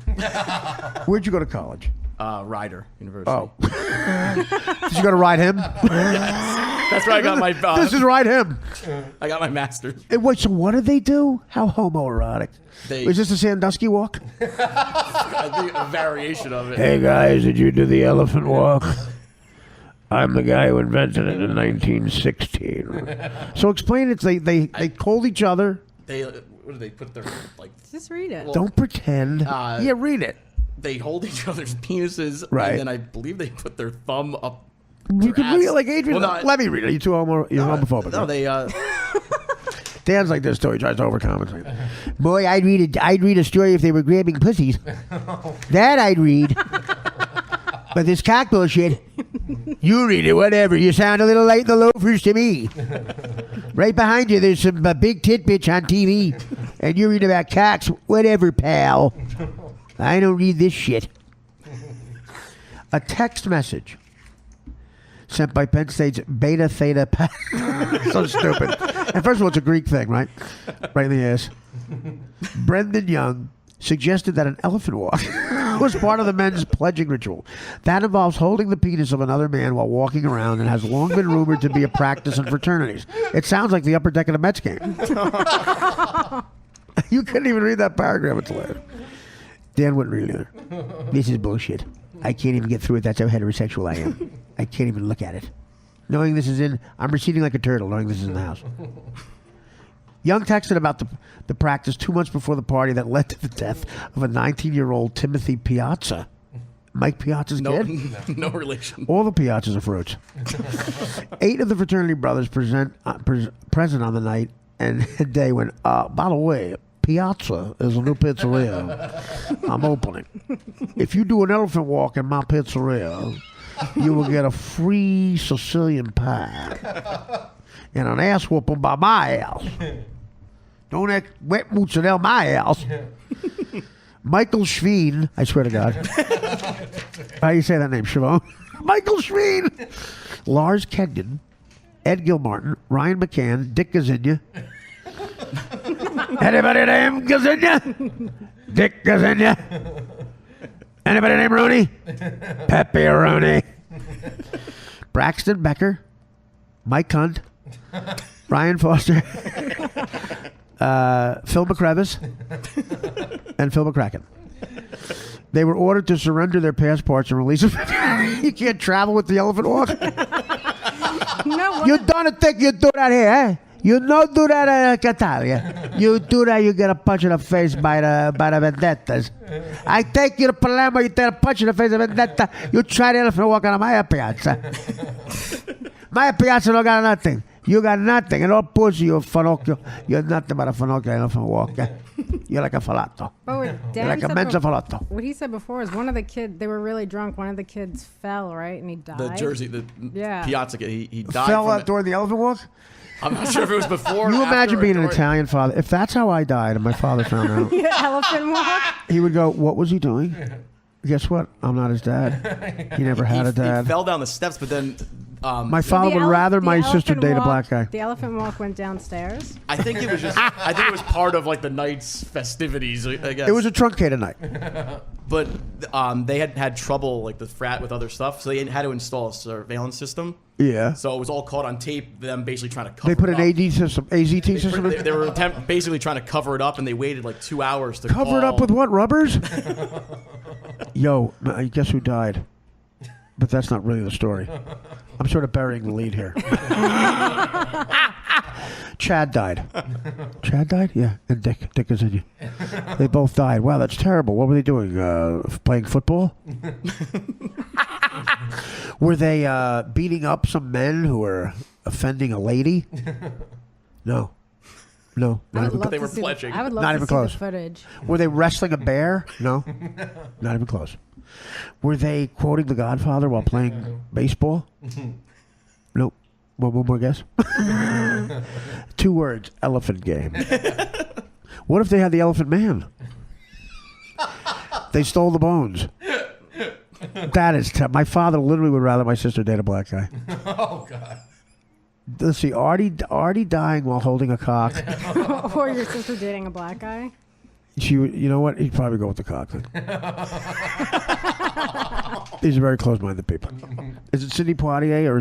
Where'd you go to college? Rider University. Oh. Did you go to Ride Him? Yes. That's where I got my. This is Ride Him. I got my master's. Wait, so what did they do? How homoerotic? Was this a Sandusky walk? I think a variation of it. Hey guys, did you do the elephant walk? I'm the guy who invented it in 1916. So explain it. They called each other. What do they put their Just read it. Well, don't pretend. Yeah, read it. They hold each other's penises, right? And then I believe they put their thumb up. You can read it like Adrienne. Well, let me read it. Are you too homophobic? No, they. Dan's like this, though. He tries to overcompensate. Boy, I'd read a story if they were grabbing pussies. That I'd read. But this cock bullshit, you read it, whatever. You sound a little like the loafers to me. Right behind you, there's some big tit bitch on TV. And you read about cocks, whatever, pal. I don't read this shit. A text message sent by Penn State's Beta Theta Pi. So stupid. And first of all, it's a Greek thing, right? Right in the ass. Brendan Young suggested that an elephant walk was part of the men's pledging ritual. That involves holding the penis of another man while walking around and has long been rumored to be a practice in fraternities. It sounds like the upper deck of the Mets game. You couldn't even read that paragraph. It's hilarious. Dan wouldn't read it either. This is bullshit. I can't even get through it. That's how heterosexual I am. I can't even look at it. Knowing this is in, I'm receding like a turtle, knowing this is in the house. Young texted about the practice 2 months before the party that led to the death of a 19-year-old Timothy Piazza. Mike Piazza's kid? No relation. All the Piazzas are fruits. 8 of the fraternity brothers present on the night and day when, by the way, Piazza is a new pizzeria I'm opening. If you do an elephant walk in my pizzeria, you will get a free Sicilian pie and an ass whooping by my house. Don't act wet mozzarella my house. Michael Schween, I swear to God. How do you say that name, Siobhan? Michael Schween. Lars Kenyon, Ed Gilmartin, Ryan McCann, Dick Gazinia. Anybody named Gazinia? Dick Gazinia. Anybody named Rooney? Pepe Rooney. Braxton Becker, Mike Hunt, Ryan Foster, Phil McCrevis, and Phil McCracken. They were ordered to surrender their passports and release them. You can't travel with the elephant walk. No, You don't think you do that here, eh? You don't do that in Catalia. You do that, you get a punch in the face by the vendettas. I take you to Palermo, you take a punch in the face of vendetta. You try the elephant walk on my piazza. My piazza don't got nothing. You got nothing. And all pussy, you're Finocchio. You're nothing but a Finocchio elephant walk. You're like a falotto. But You're like a mensa falotto. What he said before is one of the kids, they were really drunk. One of the kids fell, right? And he died. The Jersey, Piazza kid, he died. Fell out during the elephant walk? I'm not sure if it was before. You or imagine after being or an Italian father. If that's how I died and my father found out, Elephant walk? he would go, what was he doing? Guess what? I'm not his dad. He never had a dad. He fell down the steps, but then... my father would rather my sister date a black guy. The elephant walk went downstairs? I think it was just... I think it was part of like the night's festivities, I guess. It was a truncated night. But they had trouble, like the frat, with other stuff, so they had to install a surveillance system. Yeah. So it was all caught on tape, them basically trying to cover They put it an up. AZT system in? They were basically trying to cover it up, and they waited like 2 hours to Cover it up with what, rubbers? Yo, guess who died? But that's not really the story. I'm sort of burying the lead here. Chad died. Chad died? Yeah, and Dick is in you. They both died. Wow, that's terrible. What were they doing? Playing football? Were they beating up some men who were offending a lady? No. No. I would love They to were see pledging. I would love Not to even see close. the footage. Were they wrestling a bear? No. Not even close. Were they quoting The Godfather while playing baseball? Nope. One more guess? 2 words. Elephant game. What if they had the Elephant Man? They stole the bones. That is tough. My father literally would rather my sister date a black guy. Oh, God. Let's see. Artie dying while holding a cock. Or your sister dating a black guy? You know what? He'd probably go with the cock. These are very close-minded people. Is it Sidney Poitier or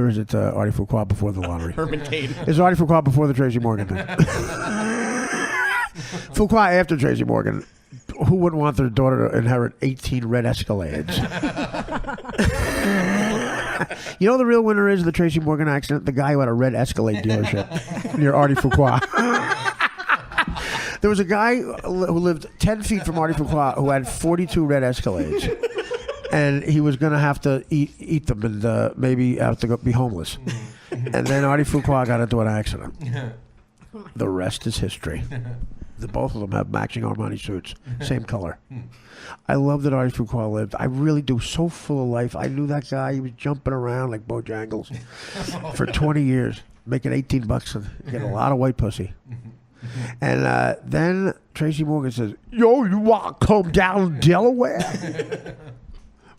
is it Artie Foucault before the lottery? Herman Cain. Is Artie Foucault before the Tracy Morgan thing? Foucault after Tracy Morgan. Who wouldn't want their daughter to inherit 18 red Escalades? You know the real winner is the Tracy Morgan accident? The guy who had a red Escalade dealership near Artie Foucault. There was a guy who lived 10 feet from Artie Foucault who had 42 red Escalades. And he was going to have to eat them and maybe have to be homeless. And then Artie Foucault got into an accident. The rest is history. Both of them have matching Armani suits. Same color. I love that Artie Foucault lived. I really do. So full of life. I knew that guy. He was jumping around like Bojangles for 20 years, making $18 and getting a lot of white pussy. And then Tracy Morgan says, yo, you want to come down to Delaware?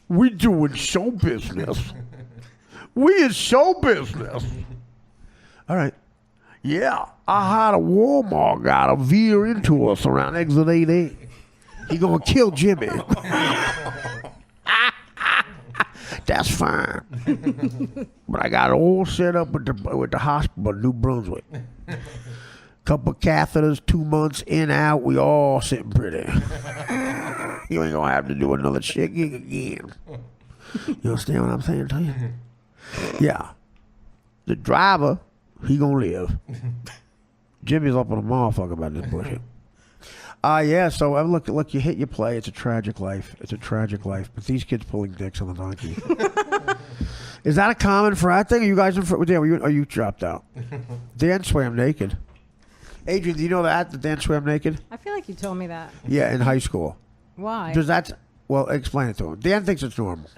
We doing show business. We in show business. All right. Yeah, I had a Walmart guy to veer into us around exit 8A. He gonna kill Jimmy. That's fine. But I got it all set up with the hospital in New Brunswick. Couple catheters, 2 months in, out. We all sitting pretty. You ain't gonna have to do another shit gig again. You understand what I'm saying to you? Yeah. The driver, he gonna live. Jimmy's up on a motherfucker about this bullshit. Yeah, so look, you hit, you play. It's a tragic life. It's a tragic life. But these kids pulling dicks on the donkey. Is that a common frat thing? Are you guys are you dropped out? Dan swam naked. Adrienne, do you know that Dan swam naked? I feel like you told me that. Yeah, in high school. Why? Well, explain it to him. Dan thinks it's normal.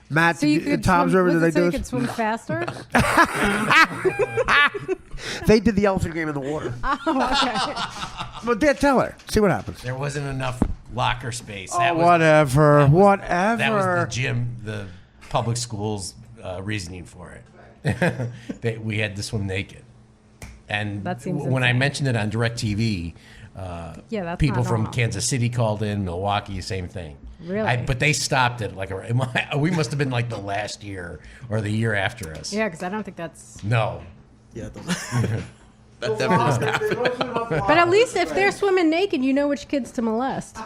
Matt, so you could Tom's swim, River, did they do you this? could swim faster? They did the elephant game in the water. Oh, okay. Well, Dan, tell her. See what happens. There wasn't enough locker space. Whatever. That was the gym, the public schools' reasoning for it. We had to swim naked. And when I mentioned it on DirecTV, people from Kansas City called in, Milwaukee, same thing. Really? But they stopped it. We must have been like the last year or the year after us. Yeah, because I don't think that's... No. Yeah, that definitely doesn't happen. But at least if they're swimming naked, you know which kids to molest.